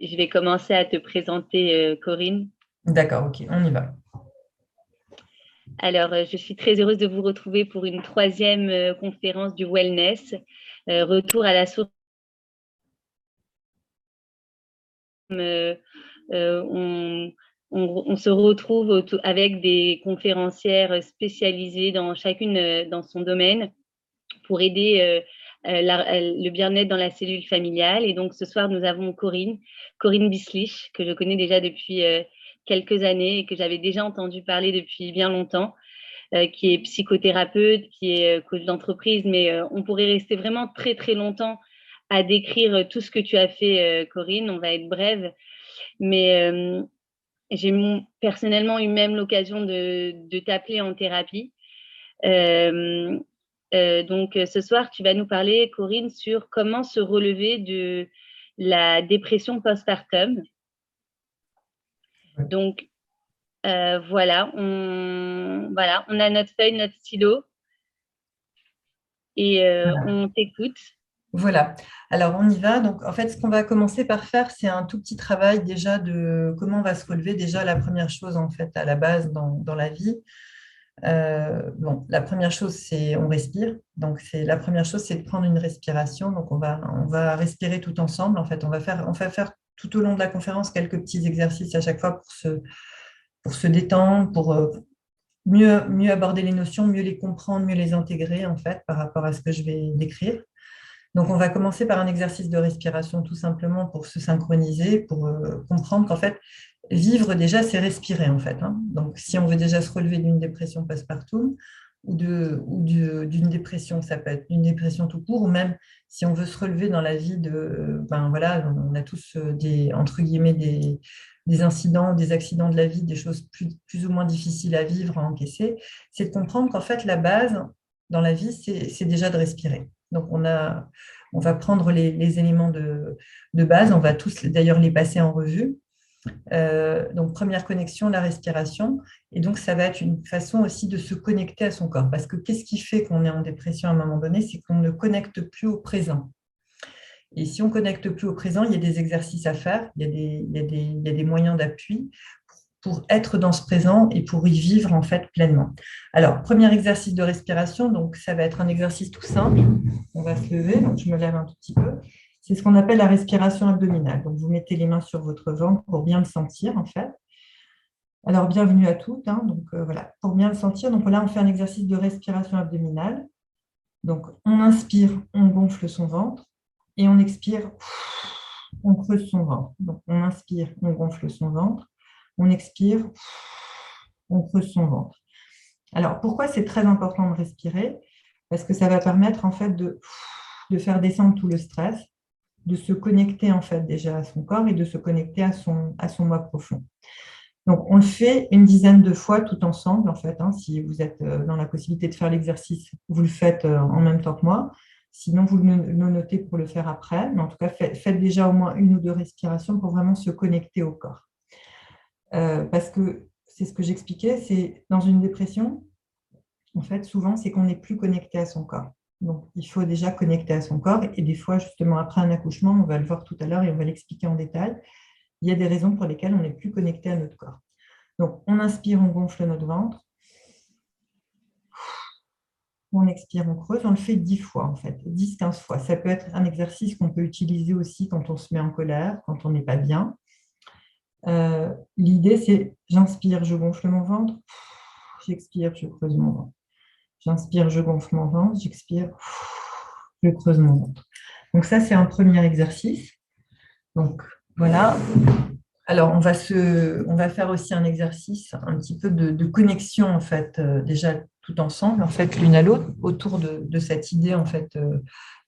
je vais commencer à te présenter Corinne. D'accord, ok, on y va. Alors, je suis très heureuse de vous retrouver pour une troisième conférence du wellness, retour à la source. Euh, euh, on, on se retrouve avec des conférencières spécialisées dans chacune dans son domaine pour aider le bien-être dans la cellule familiale. Et donc, ce soir, nous avons Corinne Bislich, que je connais déjà depuis quelques années et que j'avais déjà entendu parler depuis bien longtemps, qui est psychothérapeute, qui est coach d'entreprise, mais on pourrait rester vraiment très, très longtemps à décrire tout ce que tu as fait, Corinne. On va être brève, mais j'ai personnellement eu même l'occasion de t'appeler en thérapie. Euh, donc, ce soir, tu vas nous parler, Corinne, sur comment se relever de la dépression postpartum. Donc, voilà, on a notre feuille, notre stylo et Voilà. on t'écoute. Voilà. Alors, on y va. Donc, en fait, ce qu'on va commencer par faire, c'est un tout petit travail déjà de comment on va se relever. Déjà, la première chose, en fait, à la base dans la vie. Bon, la première chose, c'est on respire. Donc, la première chose, c'est de prendre une respiration. Donc, on va respirer tout ensemble. En fait, on va faire tout au long de la conférence quelques petits exercices à chaque fois pour se détendre, pour mieux aborder les notions, mieux les comprendre, mieux les intégrer, en fait, par rapport à ce que je vais décrire. Donc, on va commencer par un exercice de respiration tout simplement pour se synchroniser, pour comprendre qu'en fait, vivre déjà, c'est respirer en fait, hein. Donc, si on veut déjà se relever d'une dépression postpartum d'une dépression, ça peut être une dépression tout court, ou même si on veut se relever dans la vie ben voilà, on a tous entre guillemets, des incidents, des accidents de la vie, des choses plus ou moins difficiles à vivre, à encaisser, c'est de comprendre qu'en fait, la base dans la vie, c'est déjà de respirer. Donc, on va prendre les éléments de base, on va tous d'ailleurs les passer en revue. Donc, première connexion, la respiration. Et donc, ça va être une façon aussi de se connecter à son corps. Parce que qu'est-ce qui fait qu'on est en dépression à un moment donné? C'est qu'on ne connecte plus au présent. Et si on ne connecte plus au présent, il y a des exercices à faire, il y a des moyens d'appui pour être dans ce présent et pour y vivre en fait pleinement. Alors, premier exercice de respiration, donc ça va être un exercice tout simple. On va se lever, donc je me lève un tout petit peu. C'est ce qu'on appelle la respiration abdominale. Donc, vous mettez les mains sur votre ventre pour bien le sentir en fait. Alors, bienvenue à toutes, hein. Donc, voilà, pour bien le sentir. Donc là, on fait un exercice de respiration abdominale. Donc, on inspire, on gonfle son ventre et on expire, on creuse son ventre. Donc, on inspire, on gonfle son ventre, on expire, on creuse son ventre. Alors, pourquoi c'est très important de respirer? Parce que ça va permettre en fait de faire descendre tout le stress, de se connecter en fait déjà à son corps et de se connecter à son moi profond. Donc, on le fait une dizaine de fois tout ensemble, en fait, hein. Si vous êtes dans la possibilité de faire l'exercice, vous le faites en même temps que moi. Sinon, vous le notez pour le faire après. Mais en tout cas, faites déjà au moins une ou deux respirations pour vraiment se connecter au corps. Parce que c'est ce que j'expliquais, c'est dans une dépression, en fait, souvent, c'est qu'on n'est plus connecté à son corps. Donc, il faut déjà connecter à son corps. Et des fois, justement, après un accouchement, on va le voir tout à l'heure et on va l'expliquer en détail, il y a des raisons pour lesquelles on n'est plus connecté à notre corps. Donc, on inspire, on gonfle notre ventre. On expire, on creuse. On le fait 10 fois, en fait, 10-15 fois. Ça peut être un exercice qu'on peut utiliser aussi quand on se met en colère, quand on n'est pas bien. L'idée, c'est j'inspire, je gonfle mon ventre. J'expire, je creuse mon ventre. J'inspire, je gonfle mon ventre. J'expire, je creuse mon ventre. Donc ça, c'est un premier exercice. Donc, voilà. Alors, on va faire aussi un exercice, un petit peu de connexion, en fait, déjà tout ensemble, en fait, l'une à l'autre, autour de cette idée, en fait,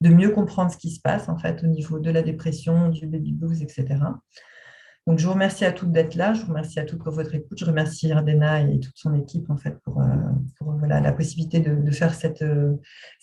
de mieux comprendre ce qui se passe, en fait, au niveau de la dépression, du baby blues, etc. Donc, je vous remercie à toutes d'être là. Je vous remercie à toutes pour votre écoute. Je remercie Ardena et toute son équipe en fait pour voilà, la possibilité de faire cet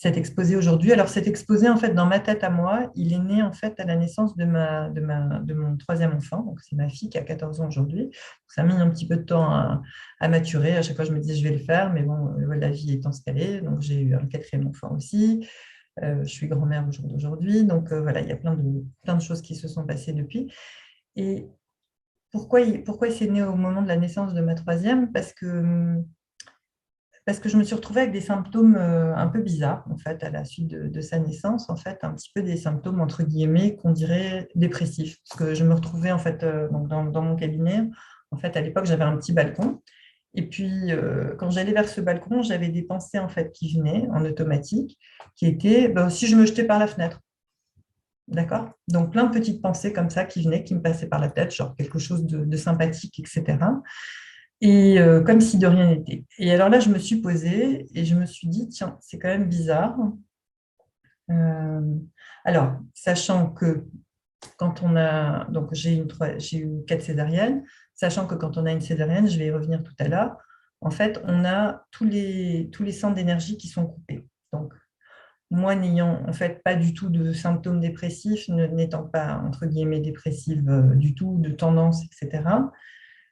exposé aujourd'hui. Alors, cet exposé, en fait, dans ma tête à moi, il est né en fait à la naissance de mon troisième enfant. Donc, c'est ma fille qui a 14 ans aujourd'hui. Ça a mis un petit peu de temps à maturer. À chaque fois, je me disais, je vais le faire. Mais bon, la vie étant ce qu'elle est. Donc, j'ai eu un quatrième enfant aussi. Je suis grand-mère au jour d'aujourd'hui. Donc, voilà, il y a plein de choses qui se sont passées depuis. Et pourquoi c'est né au moment de la naissance de ma troisième? Parce que je me suis retrouvée avec des symptômes un peu bizarres, en fait, à la suite de sa naissance, en fait, un petit peu des symptômes, entre guillemets, qu'on dirait dépressifs. Parce que je me retrouvais, en fait, donc dans mon cabinet. En fait, à l'époque, j'avais un petit balcon. Et puis, quand j'allais vers ce balcon, j'avais des pensées, en fait, qui venaient en automatique, qui étaient, ben, si je me jetais par la fenêtre. D'accord? Donc, plein de petites pensées comme ça qui venaient, qui me passaient par la tête, genre quelque chose de sympathique, etc. Et comme si de rien n'était. Et alors là, je me suis posée et je me suis dit, tiens, c'est quand même bizarre. Euh, alors, sachant que quand on a, donc j'ai eu 4 césariennes, sachant que quand on a une césarienne, je vais y revenir tout à l'heure, en fait, on a tous les centres d'énergie qui sont coupés. Donc, moi, n'ayant en fait pas du tout de symptômes dépressifs, n'étant pas, entre guillemets, dépressive du tout, de tendance, etc.,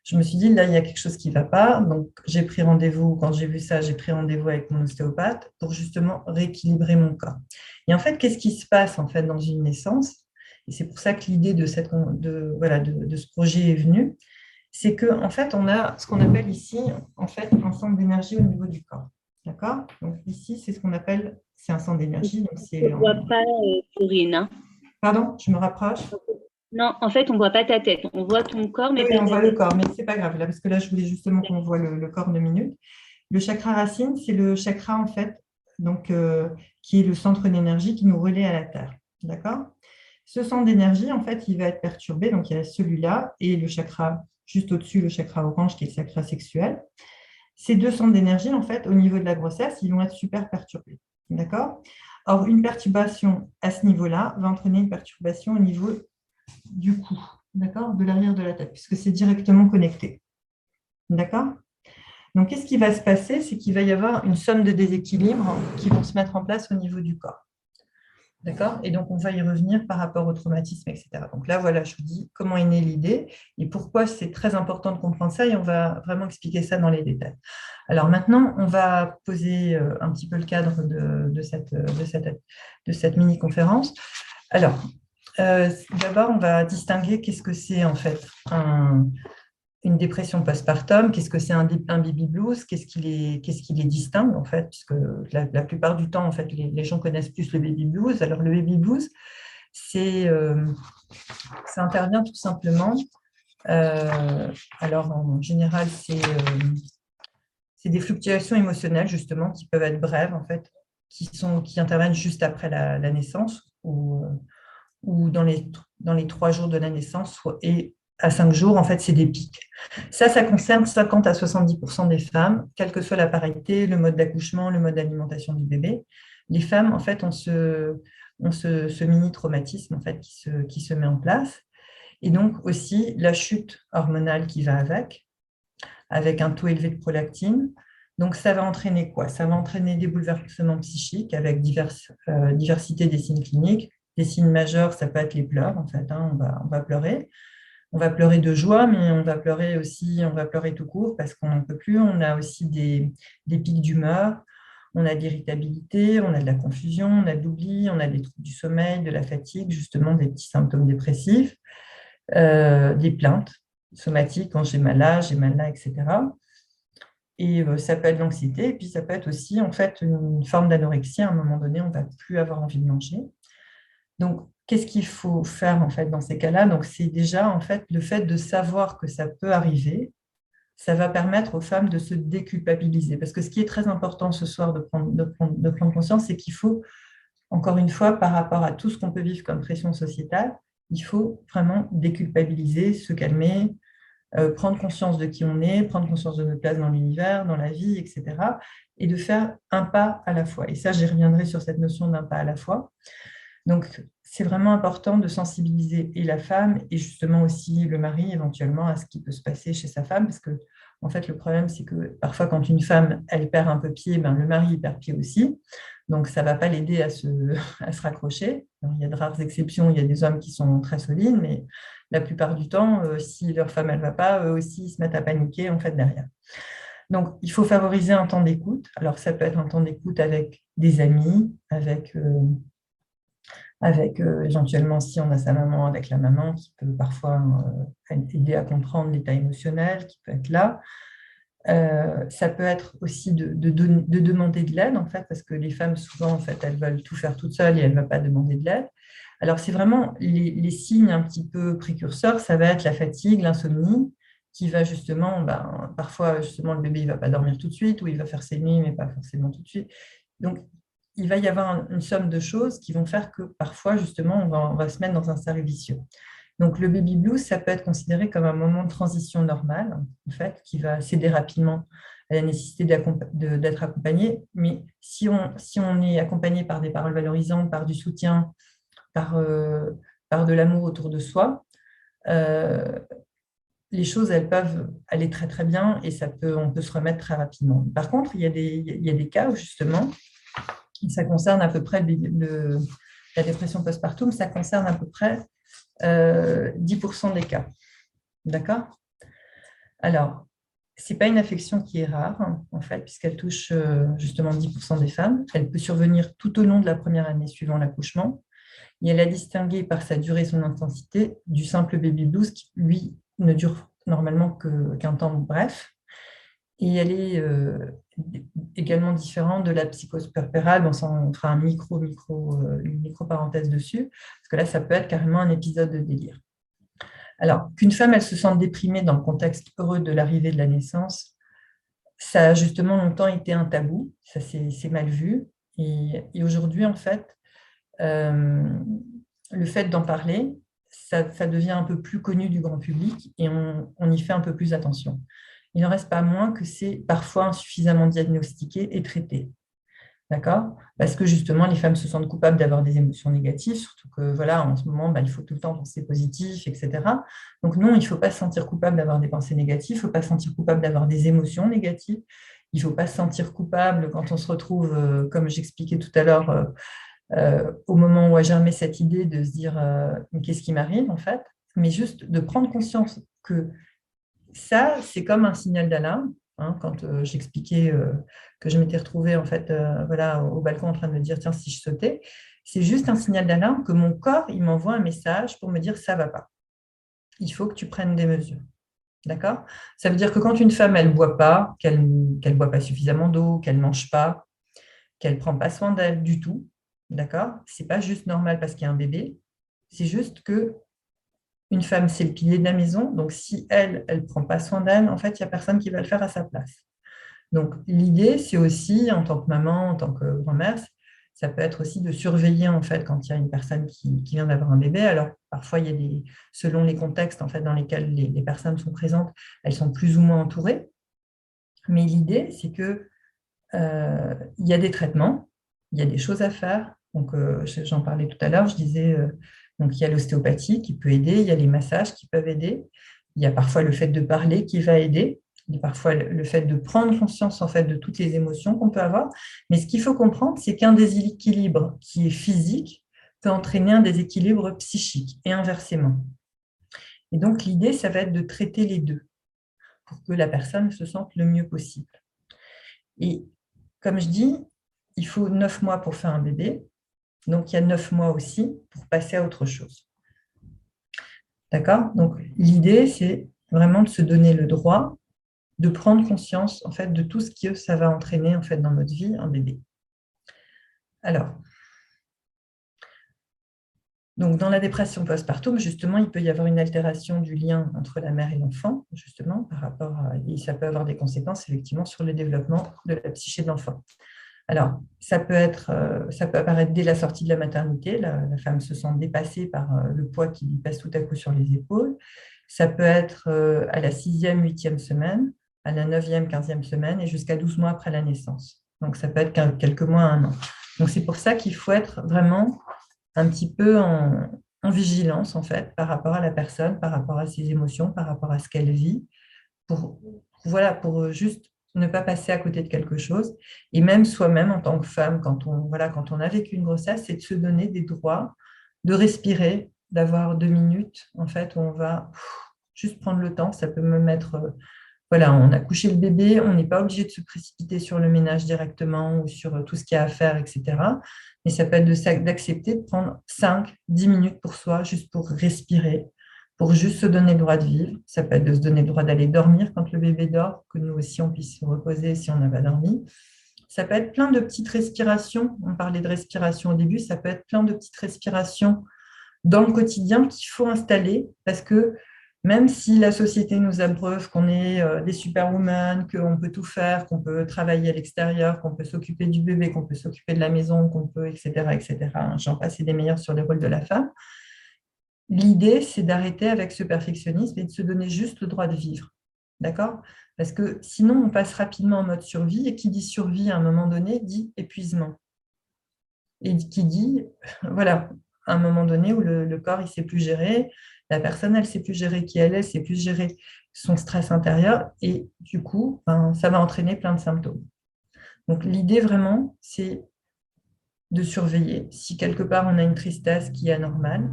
je me suis dit, là, il y a quelque chose qui ne va pas. Donc, j'ai pris rendez-vous, quand j'ai vu ça, j'ai pris rendez-vous avec mon ostéopathe pour justement rééquilibrer mon corps. Et en fait, qu'est-ce qui se passe en fait dans une naissance? Et c'est pour ça que l'idée voilà, de ce projet est venue. C'est qu'en en fait, on a ce qu'on appelle ici, en fait, un centre d'énergie au niveau du corps. D'accord? Donc, ici, c'est ce qu'on appelle, c'est un centre d'énergie. Donc, On ne voit pas, Corinne, hein. Pardon, je me rapproche. Non, en fait, on ne voit pas ta tête. On voit ton corps, mais Oui, pas on ta voit le tête. corps, mais c'est pas grave, là, parce que là, je voulais justement qu'on voit le corps 2 minutes. Le chakra racine, c'est le chakra, en fait, donc, qui est le centre d'énergie qui nous relaie à la Terre. D'accord? Ce centre d'énergie, en fait, il va être perturbé. Donc, il y a celui-là et le chakra juste au-dessus, le chakra orange, qui est le chakra sexuel. Ces deux centres d'énergie, en fait, au niveau de la grossesse, ils vont être super perturbés. D'accord? Or, une perturbation à ce niveau-là va entraîner une perturbation au niveau du cou, d'accord, de l'arrière de la tête, puisque c'est directement connecté. D'accord? Donc, qu'est-ce qui va se passer? C'est qu'il va y avoir une somme de déséquilibres qui vont se mettre en place au niveau du corps. D'accord? Et donc, on va y revenir par rapport au traumatisme, etc. Donc là, voilà, je vous dis comment est née l'idée et pourquoi c'est très important de comprendre ça et on va vraiment expliquer ça dans les détails. Alors maintenant, on va poser un petit peu le cadre de cette mini-conférence. Alors, d'abord, on va distinguer qu'est-ce que c'est en fait une dépression postpartum, qu'est-ce que c'est un baby blues, qu'est-ce qui les distingue en fait, puisque la plupart du temps, en fait, les gens connaissent plus le baby blues. Alors, le baby blues, ça intervient tout simplement. Alors, en général, c'est des fluctuations émotionnelles, justement, qui peuvent être brèves, en fait, qui interviennent juste après la naissance ou dans les 3 jours de la naissance et à 5 jours, en fait, c'est des pics. Ça concerne 50 à 70% des femmes, quelle que soit la parité, le mode d'accouchement, le mode d'alimentation du bébé. Les femmes, en fait, ont ce mini-traumatisme en fait, qui se met en place. Et donc aussi la chute hormonale qui va avec un taux élevé de prolactine. Donc, ça va entraîner quoi? Ça va entraîner des bouleversements psychiques avec diversité des signes cliniques. Des signes majeurs, ça peut être les pleurs, en fait, hein, on va pleurer. On va pleurer de joie, mais on va pleurer aussi, on va pleurer tout court parce qu'on n'en peut plus. On a aussi des pics d'humeur, on a de l'irritabilité, on a de la confusion, on a de l'oubli, on a des troubles du sommeil, de la fatigue, justement des petits symptômes dépressifs, des plaintes somatiques, quand j'ai mal là, etc. Et ça peut être de l'anxiété, et puis ça peut être aussi en fait une forme d'anorexie. À un moment donné, on ne va plus avoir envie de manger. Donc, qu'est-ce qu'il faut faire en fait dans ces cas-là? Donc, c'est déjà en fait le fait de savoir que ça peut arriver. Ça va permettre aux femmes de se déculpabiliser. Parce que ce qui est très important ce soir de prendre conscience, c'est qu'il faut, encore une fois, par rapport à tout ce qu'on peut vivre comme pression sociétale, il faut vraiment déculpabiliser, se calmer, prendre conscience de qui on est, prendre conscience de notre place dans l'univers, dans la vie, etc. Et de faire un pas à la fois. Et ça, j'y reviendrai sur cette notion d'un pas à la fois. Donc, c'est vraiment important de sensibiliser et la femme et justement aussi le mari éventuellement à ce qui peut se passer chez sa femme parce que en fait, le problème, c'est que parfois, quand une femme, elle perd un peu pied, ben, le mari il perd pied aussi. Donc, ça ne va pas l'aider à se raccrocher. Alors, il y a de rares exceptions, il y a des hommes qui sont très solides, mais la plupart du temps, si leur femme, elle ne va pas, eux aussi, ils se mettent à paniquer en fait derrière. Donc, il faut favoriser un temps d'écoute. Alors, ça peut être un temps d'écoute avec des amis, avec éventuellement, si on a sa maman, avec la maman qui peut parfois aider à comprendre l'état émotionnel qui peut être là. Ça peut être aussi de demander de l'aide, en fait, parce que les femmes, souvent, en fait, elles veulent tout faire toutes seules et elles ne veulent pas demander de l'aide. Alors, c'est vraiment les signes un petit peu précurseurs, ça va être la fatigue, l'insomnie, qui va justement, ben, parfois, justement, le bébé, il ne va pas dormir tout de suite, ou il va faire ses nuits, mais pas forcément tout de suite. Donc, il va y avoir une somme de choses qui vont faire que parfois, justement, on va se mettre dans un cercle vicieux. Donc, le baby blues, ça peut être considéré comme un moment de transition normal, en fait, qui va céder rapidement à la nécessité d'être accompagné. Mais si on est accompagné par des paroles valorisantes, par du soutien, par de l'amour autour de soi, euh, les choses, elles peuvent aller très, très bien et on peut se remettre très rapidement. Par contre, il y a des cas où, justement, ça concerne à peu près la dépression postpartum, ça concerne à peu près 10% des cas. D'accord? Alors, ce n'est pas une affection qui est rare, en fait, puisqu'elle touche justement 10% des femmes. Elle peut survenir tout au long de la première année suivant l'accouchement. Et elle a distingué par sa durée et son intensité du simple baby blues qui, lui, ne dure normalement qu'un temps bref. Et elle est également différente de la psychose puerpérale. On fera une micro-parenthèse dessus, parce que là, ça peut être carrément un épisode de délire. Alors, qu'une femme, elle se sente déprimée dans le contexte heureux de l'arrivée de la naissance, ça a justement longtemps été un tabou, ça c'est mal vu. Et aujourd'hui, en fait, euh, le fait d'en parler, ça devient un peu plus connu du grand public et on y fait un peu plus attention. Il n'en reste pas moins que c'est parfois insuffisamment diagnostiqué et traité. D'accord? Parce que justement, les femmes se sentent coupables d'avoir des émotions négatives, surtout que voilà, en ce moment, il faut tout le temps penser positif, etc. Donc non, il ne faut pas se sentir coupable d'avoir des pensées négatives, il ne faut pas se sentir coupable d'avoir des émotions négatives, il ne faut pas se sentir coupable quand on se retrouve, comme j'expliquais tout à l'heure, au moment où a germé cette idée de se dire mais qu'est-ce qui m'arrive en fait, mais juste de prendre conscience que ça, c'est comme un signal d'alarme. Quand j'expliquais que je m'étais retrouvée en fait, voilà, au balcon en train de me dire tiens, si je sautais, c'est juste un signal d'alarme que mon corps il m'envoie un message pour me dire ça ne va pas. Il faut que tu prennes des mesures. D'accord? Ça veut dire que quand une femme, elle ne boit pas, qu'elle ne boit pas suffisamment d'eau, qu'elle ne mange pas, qu'elle ne prend pas soin d'elle du tout, d'accord? Ce n'est pas juste normal parce qu'il y a un bébé, c'est juste que une femme, c'est le pilier de la maison. Donc, si elle ne prend pas soin d'elle, en fait, il n'y a personne qui va le faire à sa place. Donc, l'idée, c'est aussi, en tant que maman, en tant que grand-mère, ça peut être aussi de surveiller, en fait, quand il y a une personne qui vient d'avoir un bébé. Alors, parfois, selon les contextes, en fait, dans lesquels les personnes sont présentes, elles sont plus ou moins entourées. Mais l'idée, c'est que il y a des traitements, il y a des choses à faire. Donc, j'en parlais tout à l'heure, je disais, donc il y a l'ostéopathie qui peut aider, il y a les massages qui peuvent aider, il y a parfois le fait de parler qui va aider, il y a parfois le fait de prendre conscience en fait de toutes les émotions qu'on peut avoir. Mais ce qu'il faut comprendre, c'est qu'un déséquilibre qui est physique peut entraîner un déséquilibre psychique et inversement. Et donc, l'idée, ça va être de traiter les deux pour que la personne se sente le mieux possible. Et comme je dis, il faut 9 mois pour faire un bébé. Donc, il y a 9 mois aussi pour passer à autre chose. D'accord? Donc, l'idée, c'est vraiment de se donner le droit de prendre conscience en fait, de tout ce que ça va entraîner en fait, dans notre vie, un bébé. Alors, donc dans la dépression postpartum, justement, il peut y avoir une altération du lien entre la mère et l'enfant, justement, et ça peut avoir des conséquences, effectivement, sur le développement de la psyché de l'enfant. Alors, ça peut apparaître dès la sortie de la maternité. La femme se sent dépassée par le poids qui lui pèse tout à coup sur les épaules. Ça peut être à la 6e, 8e semaine, à la 9e, 15e semaine et jusqu'à 12 mois après la naissance. Donc, ça peut être quelques mois à un an. Donc, c'est pour ça qu'il faut être vraiment un petit peu en vigilance, en fait, par rapport à la personne, par rapport à ses émotions, par rapport à ce qu'elle vit, pour juste ne pas passer à côté de quelque chose. Et même soi-même, en tant que femme, quand on a vécu une grossesse, c'est de se donner des droits, de respirer, d'avoir 2 minutes, en fait, où on va juste prendre le temps. Ça peut même être voilà, on a couché le bébé, on n'est pas obligé de se précipiter sur le ménage directement ou sur tout ce qu'il y a à faire, etc. Mais ça peut être d'accepter de prendre 5, 10 minutes pour soi, juste pour respirer, pour juste se donner le droit de vivre. Ça peut être de se donner le droit d'aller dormir quand le bébé dort, que nous aussi on puisse se reposer si on n'a pas dormi. Ça peut être plein de petites respirations. On parlait de respiration au début, ça peut être plein de petites respirations dans le quotidien qu'il faut installer parce que même si la société nous abreuve qu'on est des superwomen, qu'on peut tout faire, qu'on peut travailler à l'extérieur, qu'on peut s'occuper du bébé, qu'on peut s'occuper de la maison, qu'on peut, etc., etc., j'en passe et des meilleurs sur les rôles de la femme, l'idée, c'est d'arrêter avec ce perfectionnisme et de se donner juste le droit de vivre. D'accord? Parce que sinon, on passe rapidement en mode survie et qui dit survie à un moment donné dit épuisement. Et qui dit, voilà, à un moment donné où le corps, il ne sait plus gérer, la personne, elle ne sait plus gérer qui elle est, elle ne sait plus gérer son stress intérieur et du coup, ben, ça va entraîner plein de symptômes. Donc l'idée vraiment, c'est de surveiller. Si quelque part on a une tristesse qui est anormale,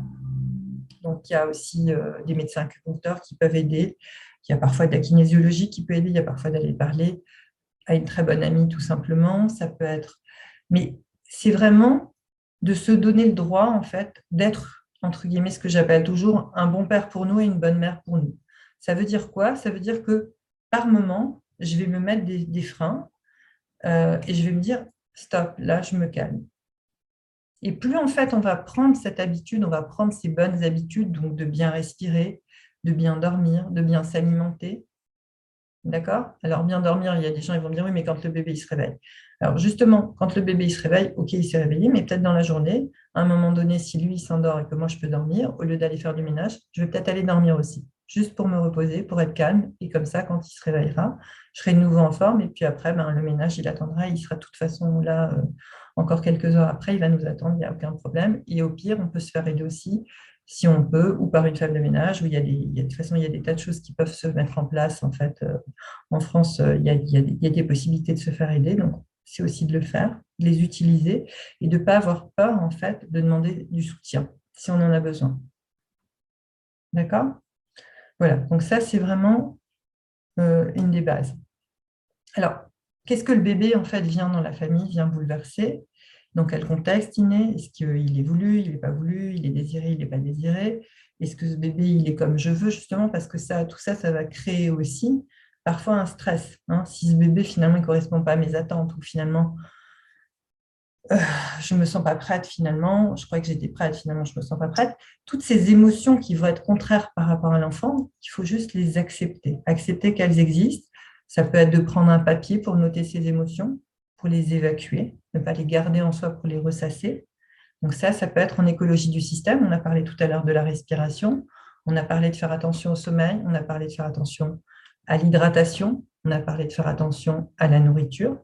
donc il y a aussi des médecins acupuncteurs qui peuvent aider, il y a parfois de la kinésiologie qui peut aider, il y a parfois d'aller parler à une très bonne amie tout simplement, ça peut être... Mais c'est vraiment de se donner le droit, en fait, d'être, entre guillemets, ce que j'appelle toujours un bon père pour nous et une bonne mère pour nous. Ça veut dire quoi? Ça veut dire que par moment, je vais me mettre des freins et je vais me dire, stop, là, je me calme. Et plus, en fait, on va prendre cette habitude, on va prendre ces bonnes habitudes, donc de bien respirer, de bien dormir, de bien s'alimenter. D'accord? Alors, bien dormir, il y a des gens qui vont me dire, oui, mais quand le bébé il se réveille. Alors, justement, quand le bébé il se réveille, OK, il s'est réveillé, mais peut-être dans la journée, à un moment donné, si lui il s'endort et que moi je peux dormir, au lieu d'aller faire du ménage, je vais peut-être aller dormir aussi, juste pour me reposer, pour être calme. Et comme ça, quand il se réveillera, je serai de nouveau en forme. Et puis après, ben, le ménage, il attendra. Il sera de toute façon là encore quelques heures après. Il va nous attendre, il n'y a aucun problème. Et au pire, on peut se faire aider aussi si on peut, ou par une femme de ménage, où de toute façon, il y a des tas de choses qui peuvent se mettre en place en fait en France, il y a des possibilités de se faire aider, donc c'est aussi de le faire, de les utiliser et de ne pas avoir peur, en fait, de demander du soutien si on en a besoin. D'accord? Voilà, donc ça, c'est vraiment une des bases. Alors, qu'est-ce que le bébé, en fait, vient dans la famille, vient bouleverser? Dans quel contexte il est? Est-ce qu'il est voulu, il n'est pas voulu, il est désiré, il n'est pas désiré? Est-ce que ce bébé, il est comme je veux, justement, parce que ça, tout ça, ça va créer aussi parfois un stress. Hein. Si ce bébé, finalement, il ne correspond pas à mes attentes, ou finalement, je ne me sens pas prête, finalement, je croyais que j'étais prête, finalement, je ne me sens pas prête. Toutes ces émotions qui vont être contraires par rapport à l'enfant, il faut juste les accepter, accepter qu'elles existent. Ça peut être de prendre un papier pour noter ses émotions, pour les évacuer, ne pas les garder en soi pour les ressasser. Donc ça peut être en écologie du système. On a parlé tout à l'heure de la respiration, on a parlé de faire attention au sommeil, on a parlé de faire attention à l'hydratation, on a parlé de faire attention à la nourriture.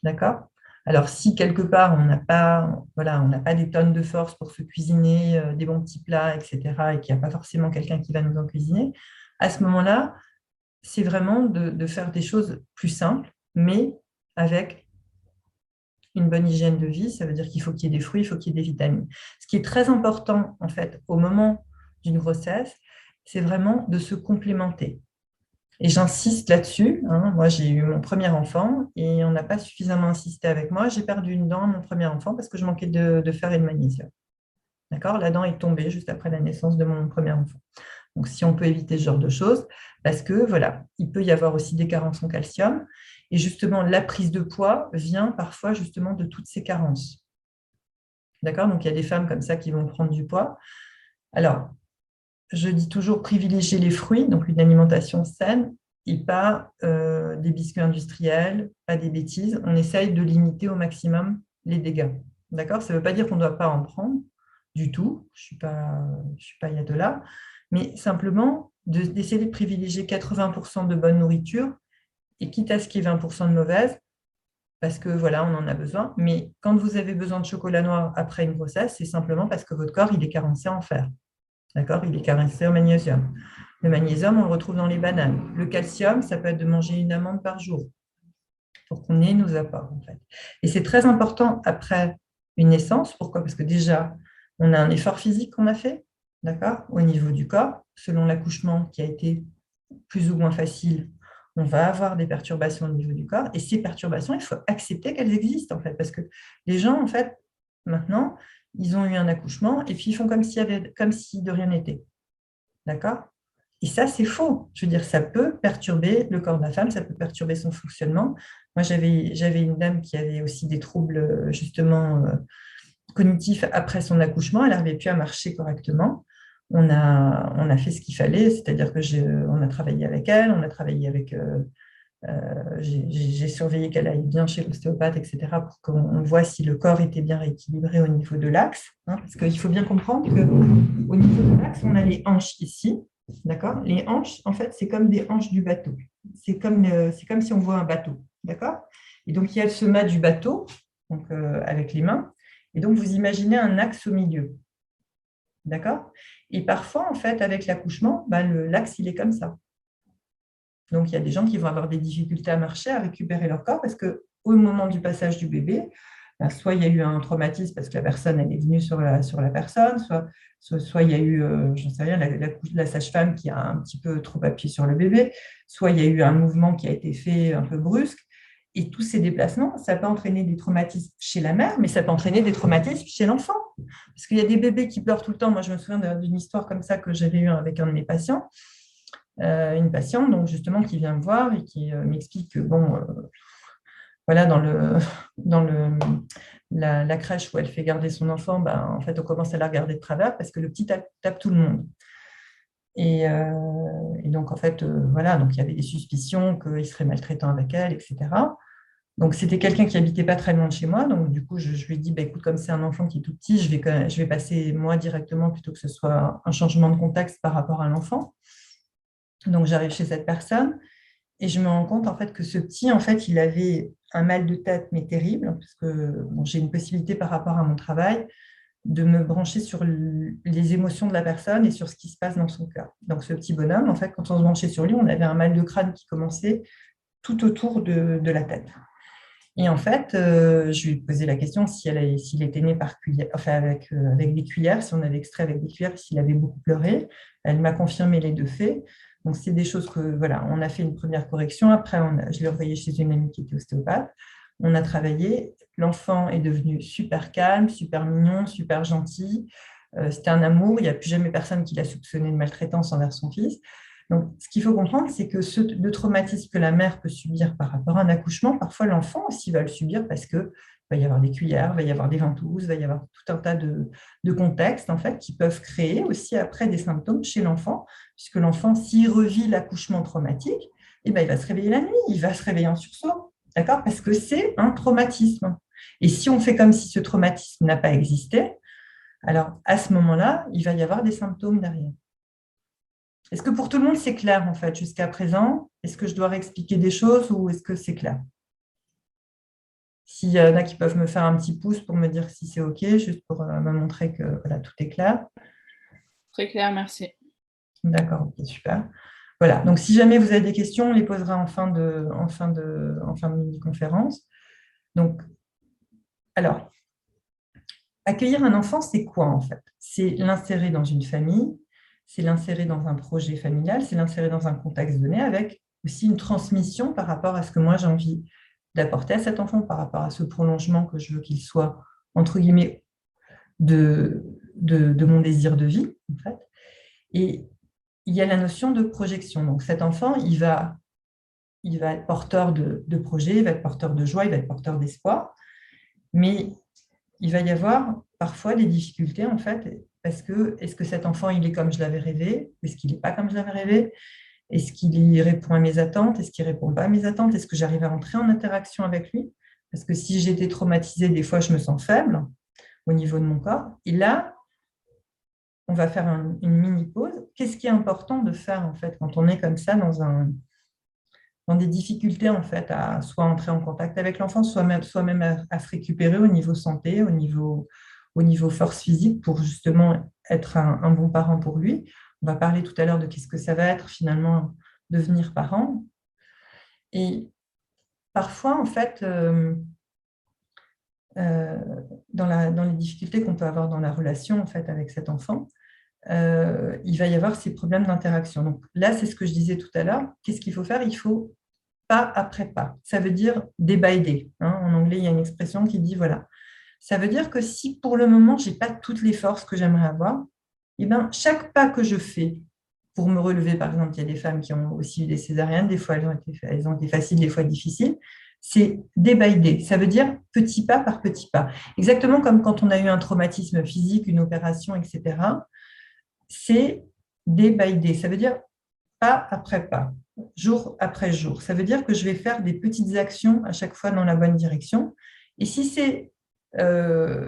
D'accord? Alors, si quelque part, on n'a pas, voilà, on n'a pas des tonnes de force pour se cuisiner des bons petits plats, etc., et qu'il n'y a pas forcément quelqu'un qui va nous en cuisiner, à ce moment-là, c'est vraiment de faire des choses plus simples, mais avec une bonne hygiène de vie. Ça veut dire qu'il faut qu'il y ait des fruits, il faut qu'il y ait des vitamines. Ce qui est très important, en fait, au moment d'une grossesse, c'est vraiment de se complémenter. Et j'insiste là-dessus. Hein. Moi, j'ai eu mon premier enfant et on n'a pas suffisamment insisté avec moi. J'ai perdu une dent à mon premier enfant parce que je manquais de fer et de magnésium. D'accord? La dent est tombée juste après la naissance de mon premier enfant. Donc, si on peut éviter ce genre de choses, parce que voilà, il peut y avoir aussi des carences en calcium. Et justement, la prise de poids vient parfois justement de toutes ces carences. D'accord? Donc, il y a des femmes comme ça qui vont prendre du poids. Alors, je dis toujours privilégier les fruits, donc une alimentation saine, et pas des biscuits industriels, pas des bêtises. On essaye de limiter au maximum les dégâts. D'accord? Ça ne veut pas dire qu'on ne doit pas en prendre du tout. Je suis pas ayatollah, mais simplement d'essayer de privilégier 80% de bonne nourriture et quitte à ce qu'il y ait 20% de mauvaise, parce que voilà, on en a besoin. Mais quand vous avez besoin de chocolat noir après une grossesse, c'est simplement parce que votre corps il est carencé en fer. D'accord? Il est carencé en magnésium. Le magnésium, on le retrouve dans les bananes. Le calcium, ça peut être de manger une amande par jour pour qu'on ait nos apports, en fait. Et c'est très important après une naissance. Pourquoi? Parce que déjà, on a un effort physique qu'on a fait, d'accord, au niveau du corps, selon l'accouchement qui a été plus ou moins facile. on va avoir des perturbations au niveau du corps. Et ces perturbations, il faut accepter qu'elles existent, en fait, parce que les gens, en fait, maintenant, ils ont eu un accouchement et puis ils font comme si de rien n'était. D'accord? Et ça, c'est faux. Je veux dire, ça peut perturber le corps de la femme, ça peut perturber son fonctionnement. Moi, j'avais une dame qui avait aussi des troubles, justement, cognitifs après son accouchement. Elle n'arrivait plus à marcher correctement. On a fait ce qu'il fallait, c'est-à-dire que on a travaillé avec elle, on a travaillé avec... j'ai surveillé qu'elle aille bien chez l'ostéopathe, etc., pour qu'on voit si le corps était bien rééquilibré au niveau de l'axe. Hein, parce qu'il faut bien comprendre qu'au niveau de l'axe, on a les hanches ici. D'accord? Les hanches, en fait, c'est comme des hanches du bateau. C'est comme si on voit un bateau. D'accord? Et donc, il y a ce mât du bateau, donc, avec les mains. Et donc, vous imaginez un axe au milieu. D'accord? Et parfois, en fait, avec l'accouchement, l'axe, il est comme ça. Donc, il y a des gens qui vont avoir des difficultés à marcher, à récupérer leur corps, parce qu'au moment du passage du bébé, soit il y a eu un traumatisme parce que la personne elle est venue sur la personne, soit il y a eu, j'en sais rien, la sage-femme qui a un petit peu trop appuyé sur le bébé, soit il y a eu un mouvement qui a été fait un peu brusque. Et tous ces déplacements, ça peut entraîner des traumatismes chez la mère, mais ça peut entraîner des traumatismes chez l'enfant. Parce qu'il y a des bébés qui pleurent tout le temps. Moi, je me souviens d'une histoire comme ça que j'avais eue avec un de mes patients. Une patiente donc justement qui vient me voir et qui m'explique que bon, voilà, dans la crèche où elle fait garder son enfant, en fait, on commence à la regarder de travers parce que le petit tape tout le monde. Et donc, en fait, voilà, donc il y avait des suspicions qu'il serait maltraitant avec elle, etc. Donc, c'était quelqu'un qui habitait pas très loin de chez moi. Donc, du coup, je lui ai dit, écoute, comme c'est un enfant qui est tout petit, je vais passer moi directement plutôt que ce soit un changement de contexte par rapport à l'enfant. Donc, j'arrive chez cette personne et je me rends compte en fait que ce petit, en fait, il avait un mal de tête, mais terrible, parce que bon, j'ai une possibilité par rapport à mon travail de me brancher sur les émotions de la personne et sur ce qui se passe dans son cœur. Donc, ce petit bonhomme, en fait, quand on se branchait sur lui, on avait un mal de crâne qui commençait tout autour de la tête. Et en fait, je lui ai posé la question s'il était né par cuillère, enfin avec des cuillères, si on avait extrait avec des cuillères, s'il avait beaucoup pleuré. Elle m'a confirmé les deux faits. Donc, c'est des choses que, voilà, on a fait une première correction. Après, je l'ai envoyé chez une amie qui était ostéopathe. On a travaillé. L'enfant est devenu super calme, super mignon, super gentil. C'était un amour. Il n'y a plus jamais personne qui l'a soupçonné de maltraitance envers son fils. Donc, ce qu'il faut comprendre, c'est que le traumatisme que la mère peut subir par rapport à un accouchement, parfois l'enfant aussi va le subir parce qu'il va y avoir des cuillères, il va y avoir des ventouses, il va y avoir tout un tas de contextes en fait, qui peuvent créer aussi après des symptômes chez l'enfant, puisque l'enfant, s'il revit l'accouchement traumatique, il va se réveiller la nuit, il va se réveiller en sursaut, d'accord? Parce que c'est un traumatisme. Et si on fait comme si ce traumatisme n'a pas existé, alors à ce moment-là, il va y avoir des symptômes derrière. Est-ce que pour tout le monde, c'est clair, en fait, jusqu'à présent? Est-ce que je dois réexpliquer des choses ou est-ce que c'est clair? S'il y en a qui peuvent me faire un petit pouce pour me dire si c'est OK, juste pour me montrer que voilà, tout est clair. Très clair, merci. D'accord, OK, super. Voilà, donc si jamais vous avez des questions, on les posera en fin de mini-conférence. Donc, alors, accueillir un enfant, c'est quoi en fait? C'est l'insérer dans une famille, c'est l'insérer dans un projet familial, c'est l'insérer dans un contexte donné avec aussi une transmission par rapport à ce que moi j'ai envie d'apporter à cet enfant, par rapport à ce prolongement que je veux qu'il soit, entre guillemets, de mon désir de vie, en fait. Et il y a la notion de projection. Donc cet enfant, il va être porteur de projets, il va être porteur de joie, il va être porteur d'espoir, mais il va y avoir parfois des difficultés, en fait, parce que est-ce que cet enfant, il est comme je l'avais rêvé? Est-ce qu'il n'est pas comme je l'avais rêvé? Est-ce qu'il répond à mes attentes? Est-ce qu'il ne répond pas à mes attentes? Est-ce que j'arrive à entrer en interaction avec lui? Parce que si j'ai été traumatisée, des fois, je me sens faible au niveau de mon corps. Et là, on va faire une mini-pause. Qu'est-ce qui est important de faire, en fait, quand on est comme ça dans des difficultés, en fait, à soit entrer en contact avec l'enfant, soit même à se récupérer au niveau santé, au niveau force physique, pour justement être un bon parent pour lui. On va parler tout à l'heure de qu'est-ce que ça va être finalement devenir parent. Et parfois, en fait, dans les difficultés qu'on peut avoir dans la relation en fait, avec cet enfant, il va y avoir ces problèmes d'interaction. Donc là, c'est ce que je disais tout à l'heure. Qu'est-ce qu'il faut faire? Il faut pas après pas. Ça veut dire day by day. En anglais, il y a une expression qui dit, voilà. Ça veut dire que si pour le moment, je n'ai pas toutes les forces que j'aimerais avoir, eh ben, chaque pas que je fais pour me relever, par exemple, il y a des femmes qui ont aussi eu des césariennes, des fois elles ont été faciles, des fois difficiles, c'est day by day. Ça veut dire petit pas par petit pas. Exactement comme quand on a eu un traumatisme physique, une opération, etc. C'est day by day. Ça veut dire pas après pas, jour après jour. Ça veut dire que je vais faire des petites actions à chaque fois dans la bonne direction. Et si c'est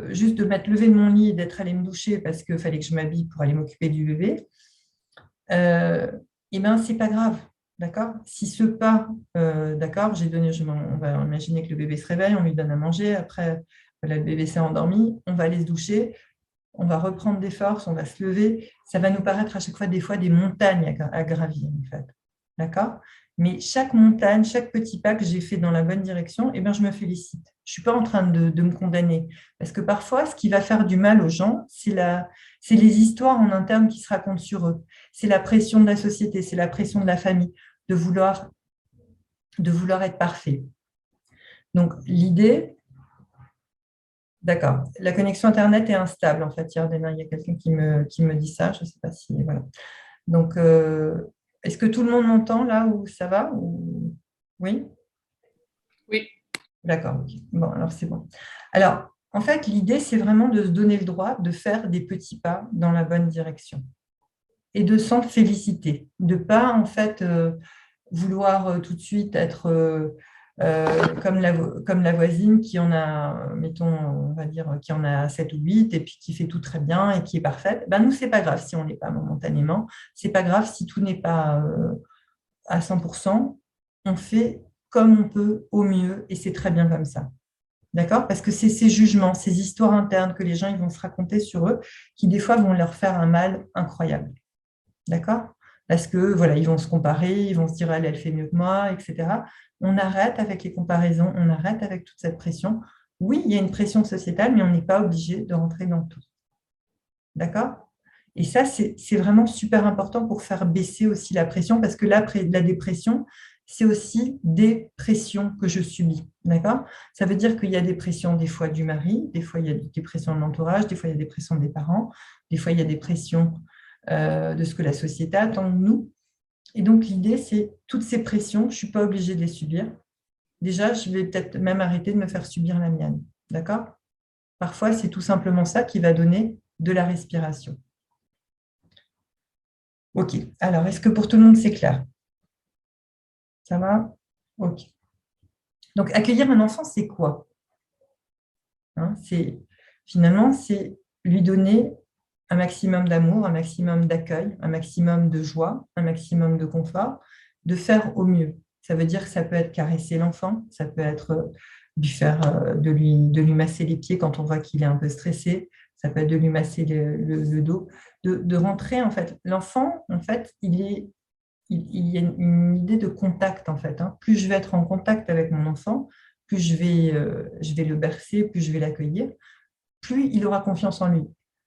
juste de m'être levé de mon lit et d'être allé me doucher parce qu'il fallait que je m'habille pour aller m'occuper du bébé, et ben c'est pas grave, d'accord? Si ce pas, d'accord, on va imaginer que le bébé se réveille, on lui donne à manger, après voilà, le bébé s'est endormi, on va aller se doucher, on va reprendre des forces, on va se lever, ça va nous paraître à chaque fois des montagnes à gravir en fait, d'accord? Mais chaque montagne, chaque petit pas que j'ai fait dans la bonne direction, eh ben, je me félicite. Je ne suis pas en train de me condamner. Parce que parfois, ce qui va faire du mal aux gens, c'est les histoires en interne qui se racontent sur eux. C'est la pression de la société, c'est la pression de la famille, de vouloir être parfait. Donc, l'idée, d'accord, la connexion Internet est instable, en fait. Il y a quelqu'un qui me dit ça, je ne sais pas si... Voilà. Donc, est-ce que tout le monde m'entend là où ça va ou... Oui? Oui. D'accord, ok. Bon, alors c'est bon. Alors, en fait, l'idée, c'est vraiment de se donner le droit de faire des petits pas dans la bonne direction et de s'en féliciter, de ne pas, en fait, vouloir tout de suite être comme la voisine qui en a, mettons, on va dire, qui en a 7 ou 8 et puis qui fait tout très bien et qui est parfaite. Ben, nous, ce n'est pas grave si on n'est pas momentanément. Ce n'est pas grave si tout n'est pas à 100%. On fait comme on peut au mieux et c'est très bien comme ça. D'accord? Parce que c'est ces jugements, ces histoires internes que les gens ils vont se raconter sur eux qui, des fois, vont leur faire un mal incroyable. D'accord? Parce que, voilà, ils vont se comparer, ils vont se dire, elle fait mieux que moi, etc. On arrête avec les comparaisons, on arrête avec toute cette pression. Oui, il y a une pression sociétale, mais on n'est pas obligé de rentrer dans tout. D'accord? Et ça, c'est vraiment super important pour faire baisser aussi la pression, parce que la dépression, c'est aussi des pressions que je subis. D'accord? Ça veut dire qu'il y a des pressions des fois du mari, des fois il y a des pressions de l'entourage, des fois il y a des pressions des parents, des fois il y a des pressions de ce que la société attend de nous. Et donc, l'idée, c'est toutes ces pressions, je ne suis pas obligée de les subir. Déjà, je vais peut-être même arrêter de me faire subir la mienne. D'accord? Parfois, c'est tout simplement ça qui va donner de la respiration. OK. Alors, est-ce que pour tout le monde, c'est clair? Ça va? OK. Donc, accueillir un enfant, c'est quoi? Finalement, c'est lui donner un maximum d'amour, un maximum d'accueil, un maximum de joie, un maximum de confort, de faire au mieux. Ça veut dire que ça peut être caresser l'enfant, ça peut être de lui masser les pieds quand on voit qu'il est un peu stressé, ça peut être de lui masser le dos, de rentrer, en fait. L'enfant, en fait, il y a une idée de contact, en fait. Plus je vais être en contact avec mon enfant, plus je vais le bercer, plus je vais l'accueillir, plus il aura confiance en lui.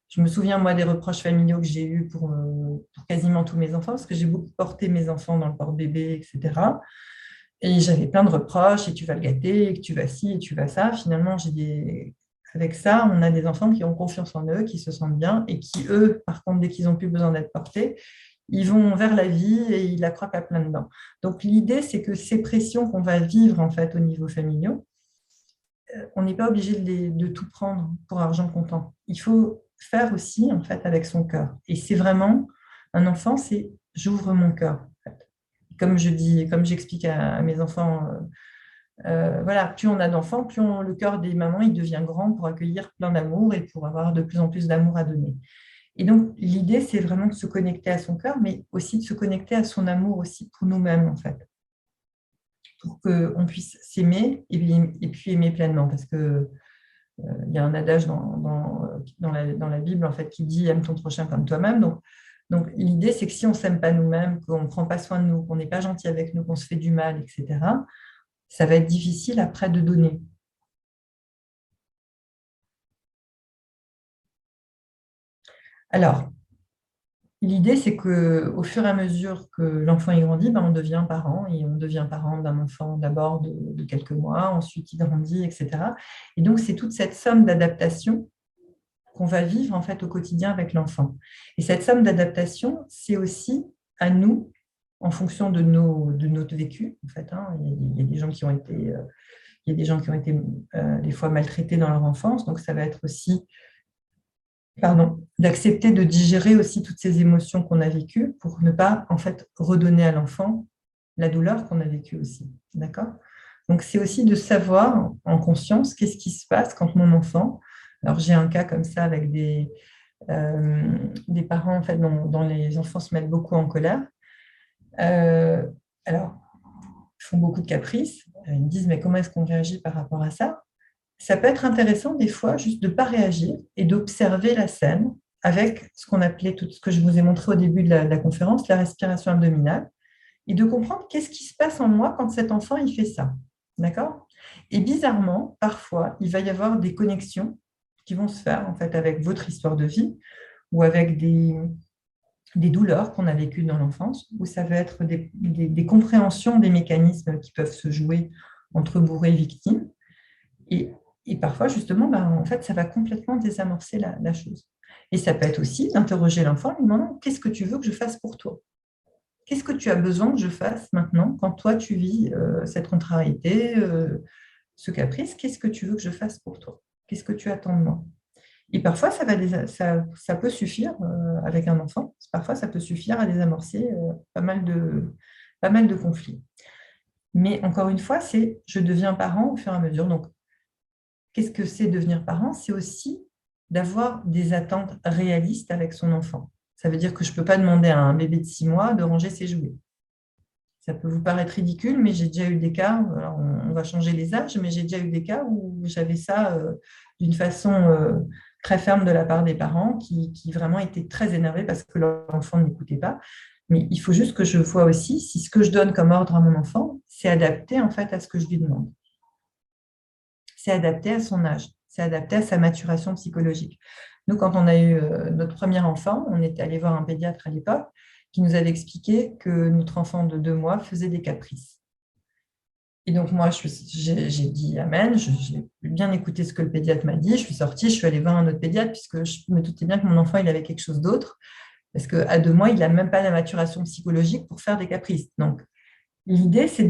Je me souviens, moi, des reproches familiaux que j'ai eus pour quasiment tous mes enfants, parce que j'ai beaucoup porté mes enfants dans le porte-bébé, etc. Et j'avais plein de reproches, et tu vas le gâter, et tu vas ci, et tu vas ça. Finalement, avec ça, on a des enfants qui ont confiance en eux, qui se sentent bien, et qui, eux, par contre, dès qu'ils n'ont plus besoin d'être portés, ils vont vers la vie et ils la croquent à plein dedans. Donc, l'idée, c'est que ces pressions qu'on va vivre, en fait, au niveau familial, on n'est pas obligé de tout prendre pour argent comptant. Il faut faire aussi, en fait, avec son cœur. Et c'est vraiment, un enfant, c'est j'ouvre mon cœur. En fait. Comme j'explique à mes enfants, voilà, plus on a d'enfants, plus le cœur des mamans, il devient grand pour accueillir plein d'amour et pour avoir de plus en plus d'amour à donner. Et donc, l'idée, c'est vraiment de se connecter à son cœur, mais aussi de se connecter à son amour aussi pour nous-mêmes, en fait, pour qu'on puisse s'aimer et puis aimer pleinement. Parce que il y a un adage dans la Bible, en fait, qui dit « aime ton prochain comme toi-même ». Donc l'idée, c'est que si on ne s'aime pas nous-mêmes, qu'on ne prend pas soin de nous, qu'on n'est pas gentil avec nous, qu'on se fait du mal, etc., ça va être difficile après de donner. Alors, l'idée, c'est qu'au fur et à mesure que l'enfant y grandit, ben, on devient parent et on devient parent d'un enfant d'abord de quelques mois, ensuite il grandit, etc. Et donc, c'est toute cette somme d'adaptation qu'on va vivre en fait au quotidien avec l'enfant. Et cette somme d'adaptation, c'est aussi à nous, en fonction de notre vécu, en fait. Hein. Il y a des gens qui ont été, il y a des gens qui ont été des fois maltraités dans leur enfance, donc ça va être aussi d'accepter de digérer aussi toutes ces émotions qu'on a vécues pour ne pas en fait redonner à l'enfant la douleur qu'on a vécue aussi. D'accord? Donc c'est aussi de savoir en conscience qu'est-ce qui se passe quand mon enfant, alors j'ai un cas comme ça avec des parents en fait dont les enfants se mettent beaucoup en colère. Euh, alors ils font beaucoup de caprices. Ils me disent mais comment est-ce qu'on réagit par rapport à ça? Ça peut être intéressant des fois juste de ne pas réagir et d'observer la scène avec ce qu'on appelait, tout ce que je vous ai montré au début de la conférence, la respiration abdominale, et de comprendre qu'est-ce qui se passe en moi quand cet enfant il fait ça. D'accord? Et bizarrement, parfois, il va y avoir des connexions qui vont se faire en fait avec votre histoire de vie ou avec des douleurs qu'on a vécues dans l'enfance, ou ça va être des compréhensions des mécanismes qui peuvent se jouer entre bourreau et victime. Et, et parfois, justement, ben, en fait, ça va complètement désamorcer la chose. Et ça peut être aussi d'interroger l'enfant en lui demandant qu'est-ce que tu veux que je fasse pour toi? Qu'est-ce que tu as besoin que je fasse maintenant quand toi, tu vis cette contrariété, ce caprice? Qu'est-ce que tu veux que je fasse pour toi? Qu'est-ce que tu attends de moi? Et parfois, ça peut suffire avec un enfant. Parfois, ça peut suffire à désamorcer pas mal de conflits. Mais encore une fois, c'est je deviens parent au fur et à mesure. Donc, qu'est-ce que c'est devenir parent? C'est aussi d'avoir des attentes réalistes avec son enfant. Ça veut dire que je ne peux pas demander à un bébé de 6 mois de ranger ses jouets. Ça peut vous paraître ridicule, mais j'ai déjà eu des cas, alors on va changer les âges, mais j'ai déjà eu des cas où j'avais ça d'une façon très ferme de la part des parents qui vraiment étaient très énervés parce que leur enfant ne m'écoutait pas. Mais il faut juste que je vois aussi si ce que je donne comme ordre à mon enfant, c'est adapté en fait à ce que je lui demande. C'est adapté à son âge, c'est adapté à sa maturation psychologique. Nous, quand on a eu notre premier enfant, on est allé voir un pédiatre à l'époque qui nous avait expliqué que notre enfant de 2 mois faisait des caprices. Et donc, moi, j'ai dit Amen, j'ai bien écouté ce que le pédiatre m'a dit, je suis sortie, je suis allée voir un autre pédiatre puisque je me doutais bien que mon enfant, il avait quelque chose d'autre, parce qu'à 2 mois, il n'a même pas la maturation psychologique pour faire des caprices. Donc, l'idée, c'est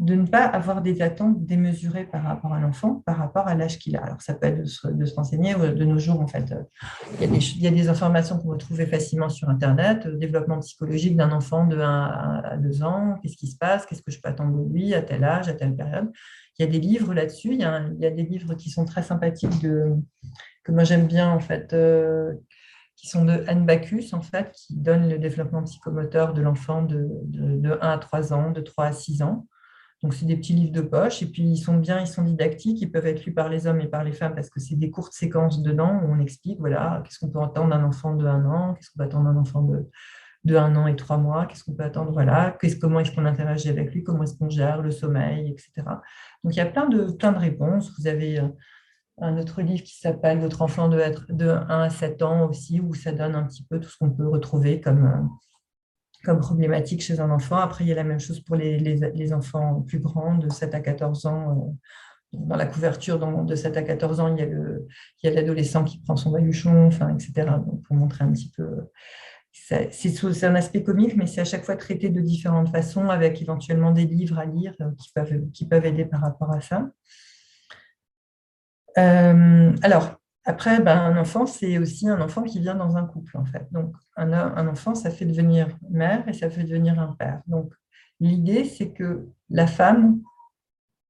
de ne pas avoir des attentes démesurées par rapport à l'enfant, par rapport à l'âge qu'il a. Alors, ça peut être de se renseigner de nos jours, en fait. Il y a des informations qu'on peut trouver facilement sur Internet, développement psychologique d'un enfant de 1 à 2 ans, qu'est-ce qui se passe, qu'est-ce que je peux attendre de lui à tel âge, à telle période. Il y a des livres là-dessus, il y a des livres qui sont très sympathiques, que moi j'aime bien, en fait, qui sont de Anne Bacchus, en fait, qui donne le développement psychomoteur de l'enfant de 1 à 3 ans, de 3 à 6 ans. Donc, c'est des petits livres de poche et puis ils sont bien, ils sont didactiques, ils peuvent être lus par les hommes et par les femmes parce que c'est des courtes séquences dedans où on explique, voilà, qu'est-ce qu'on peut attendre d'un enfant de 1 an, qu'est-ce qu'on peut attendre d'un enfant de 1 an et 3 mois, qu'est-ce qu'on peut attendre, voilà, comment est-ce qu'on interagit avec lui, comment est-ce qu'on gère le sommeil, etc. Donc, il y a plein de réponses. Vous avez un autre livre qui s'appelle Votre enfant de 1 à 7 ans aussi, où ça donne un petit peu tout ce qu'on peut retrouver comme problématique chez un enfant. Après, il y a la même chose pour les enfants plus grands, de 7 à 14 ans. Dans la couverture, de 7 à 14 ans, il y a l'adolescent qui prend son baluchon, enfin, etc. Donc, pour montrer un petit peu. C'est un aspect comique, mais c'est à chaque fois traité de différentes façons, avec éventuellement des livres à lire qui peuvent aider par rapport à ça. Alors, après, ben, un enfant, c'est aussi un enfant qui vient dans un couple, en fait. Donc, un enfant, ça fait devenir mère et ça fait devenir un père. Donc, l'idée, c'est que la femme,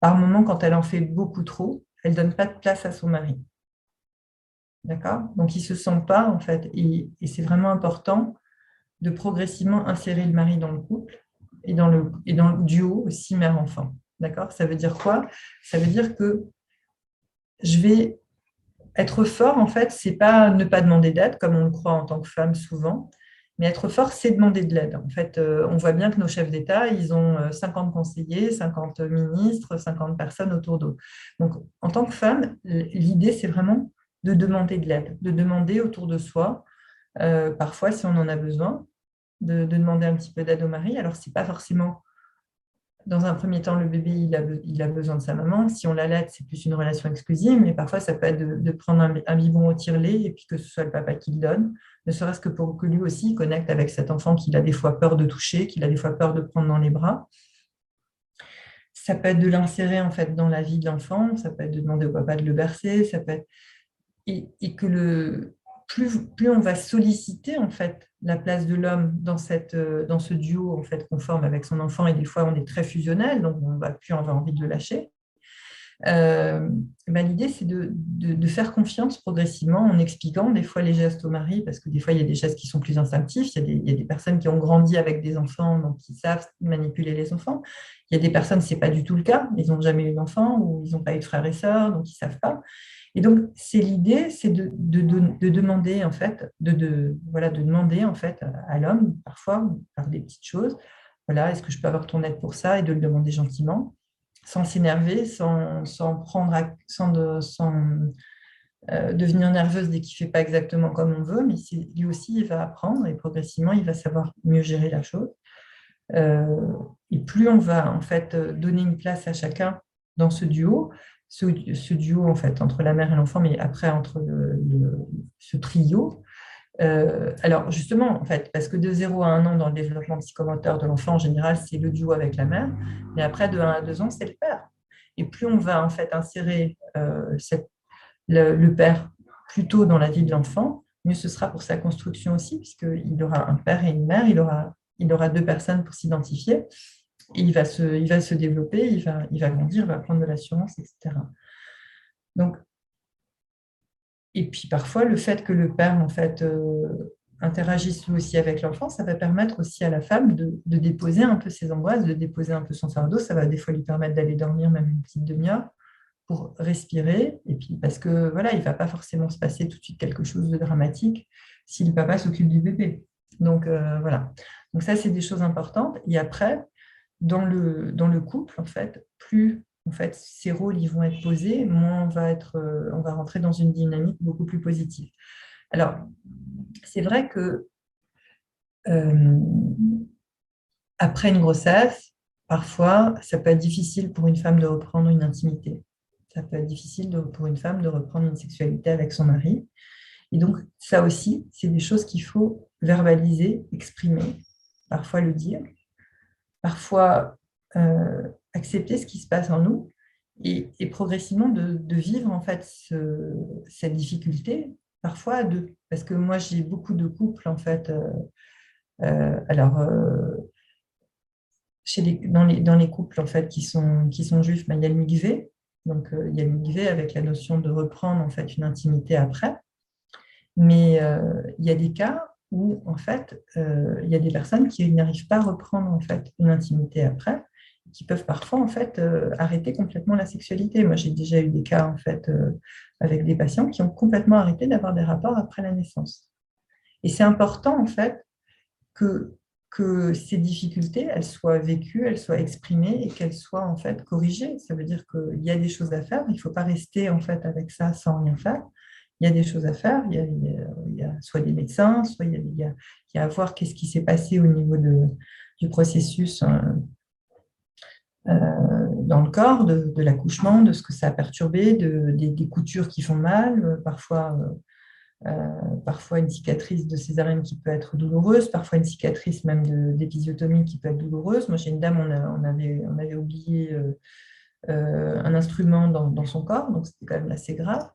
par moment, quand elle en fait beaucoup trop, elle ne donne pas de place à son mari. D'accord? Donc, il ne se sent pas, en fait, et c'est vraiment important de progressivement insérer le mari dans le couple et dans le duo aussi mère-enfant. D'accord? Ça veut dire quoi? Ça veut dire que je vais être fort, en fait, c'est pas ne pas demander d'aide, comme on le croit en tant que femme souvent, mais être fort, c'est demander de l'aide. En fait, on voit bien que nos chefs d'État, ils ont 50 conseillers, 50 ministres, 50 personnes autour d'eux. Donc, en tant que femme, l'idée, c'est vraiment de demander de l'aide, de demander autour de soi Parfois, si on en a besoin, de demander un petit peu d'aide au mari. Alors, ce n'est pas forcément, dans un premier temps, le bébé, il a besoin de sa maman. Si on l'allaite, c'est plus une relation exclusive, mais parfois, ça peut être de prendre un biberon au tire-lait et puis que ce soit le papa qui le donne, ne serait-ce que pour que lui aussi connecte avec cet enfant qu'il a des fois peur de toucher, qu'il a des fois peur de prendre dans les bras. Ça peut être de l'insérer en fait dans la vie de l'enfant, ça peut être de demander au papa de le bercer, ça peut être et que plus on va solliciter en fait la place de l'homme dans ce duo en fait qu'on forme avec son enfant, et des fois on est très fusionnel, donc on va plus avoir envie de le lâcher. L'idée, c'est de faire confiance progressivement en expliquant des fois les gestes au mari, parce que des fois, il y a des gestes qui sont plus instinctifs. Il y a des personnes qui ont grandi avec des enfants, donc qui savent manipuler les enfants. Il y a des personnes, ce n'est pas du tout le cas. Ils n'ont jamais eu d'enfant ou ils n'ont pas eu de frères et sœurs, donc ils ne savent pas. Et donc, l'idée, c'est de demander, en fait, voilà, de demander en fait, à l'homme, parfois, par des petites choses, voilà, est-ce que je peux avoir ton aide pour ça, et de le demander gentiment, sans s'énerver, sans devenir nerveuse dès qu'il ne fait pas exactement comme on veut, mais lui aussi, il va apprendre et progressivement, il va savoir mieux gérer la chose. Et plus on va en fait donner une place à chacun dans ce duo, ce duo en fait entre la mère et l'enfant, mais après entre ce trio. Alors justement, en fait, parce que de 0 à 1 an dans le développement psychomoteur de l'enfant, en général, c'est le duo avec la mère, mais après de 1 à 2 ans, c'est le père. Et plus on va en fait insérer le père plus tôt dans la vie de l'enfant, mieux ce sera pour sa construction aussi, puisqu'il aura un père et une mère, il aura deux personnes pour s'identifier, et il va se développer, il va grandir, il va prendre de l'assurance, etc. Donc, et puis parfois, le fait que le père en fait, interagisse lui aussi avec l'enfant, ça va permettre aussi à la femme de déposer un peu ses angoisses, de déposer un peu son fardeau. Ça va des fois lui permettre d'aller dormir même une petite demi-heure pour respirer. Et puis parce que voilà, il ne va pas forcément se passer tout de suite quelque chose de dramatique si le papa s'occupe du bébé. Donc voilà. Donc ça, c'est des choses importantes. Et après, dans le couple, en fait, plus en fait, ces rôles ils vont être posés, moins on va rentrer dans une dynamique beaucoup plus positive. Alors, c'est vrai que après une grossesse, parfois, ça peut être difficile pour une femme de reprendre une intimité. Ça peut être difficile pour une femme de reprendre une sexualité avec son mari. Et donc, ça aussi, c'est des choses qu'il faut verbaliser, exprimer, parfois le dire, parfois accepter ce qui se passe en nous et progressivement de vivre en fait cette difficulté, parfois à deux. Parce que moi, j'ai beaucoup de couples en fait. Alors, dans les couples en fait, qui sont juifs, ben, il y a le mikvé. Donc, il y a le mikvé avec la notion de reprendre en fait, une intimité après. Mais il y a des cas où, en fait, il y a des personnes qui n'arrivent pas à reprendre en fait, une intimité après, qui peuvent parfois en fait, arrêter complètement la sexualité. Moi, j'ai déjà eu des cas en fait, avec des patients qui ont complètement arrêté d'avoir des rapports après la naissance. Et c'est important en fait que ces difficultés, elles soient vécues, elles soient exprimées et qu'elles soient en fait corrigées. Ça veut dire qu'il y a des choses à faire, il ne faut pas rester en fait avec ça sans rien faire. Il y a des choses à faire, il y a soit des médecins, soit il y a à voir qu'est-ce qui s'est passé au niveau du processus dans le corps, de l'accouchement, de ce que ça a perturbé, des coutures qui font mal, parfois une cicatrice de césarienne qui peut être douloureuse, parfois une cicatrice même d'épisiotomie qui peut être douloureuse. Moi, j'ai une dame, on avait oublié un instrument dans son corps, donc c'était quand même assez grave.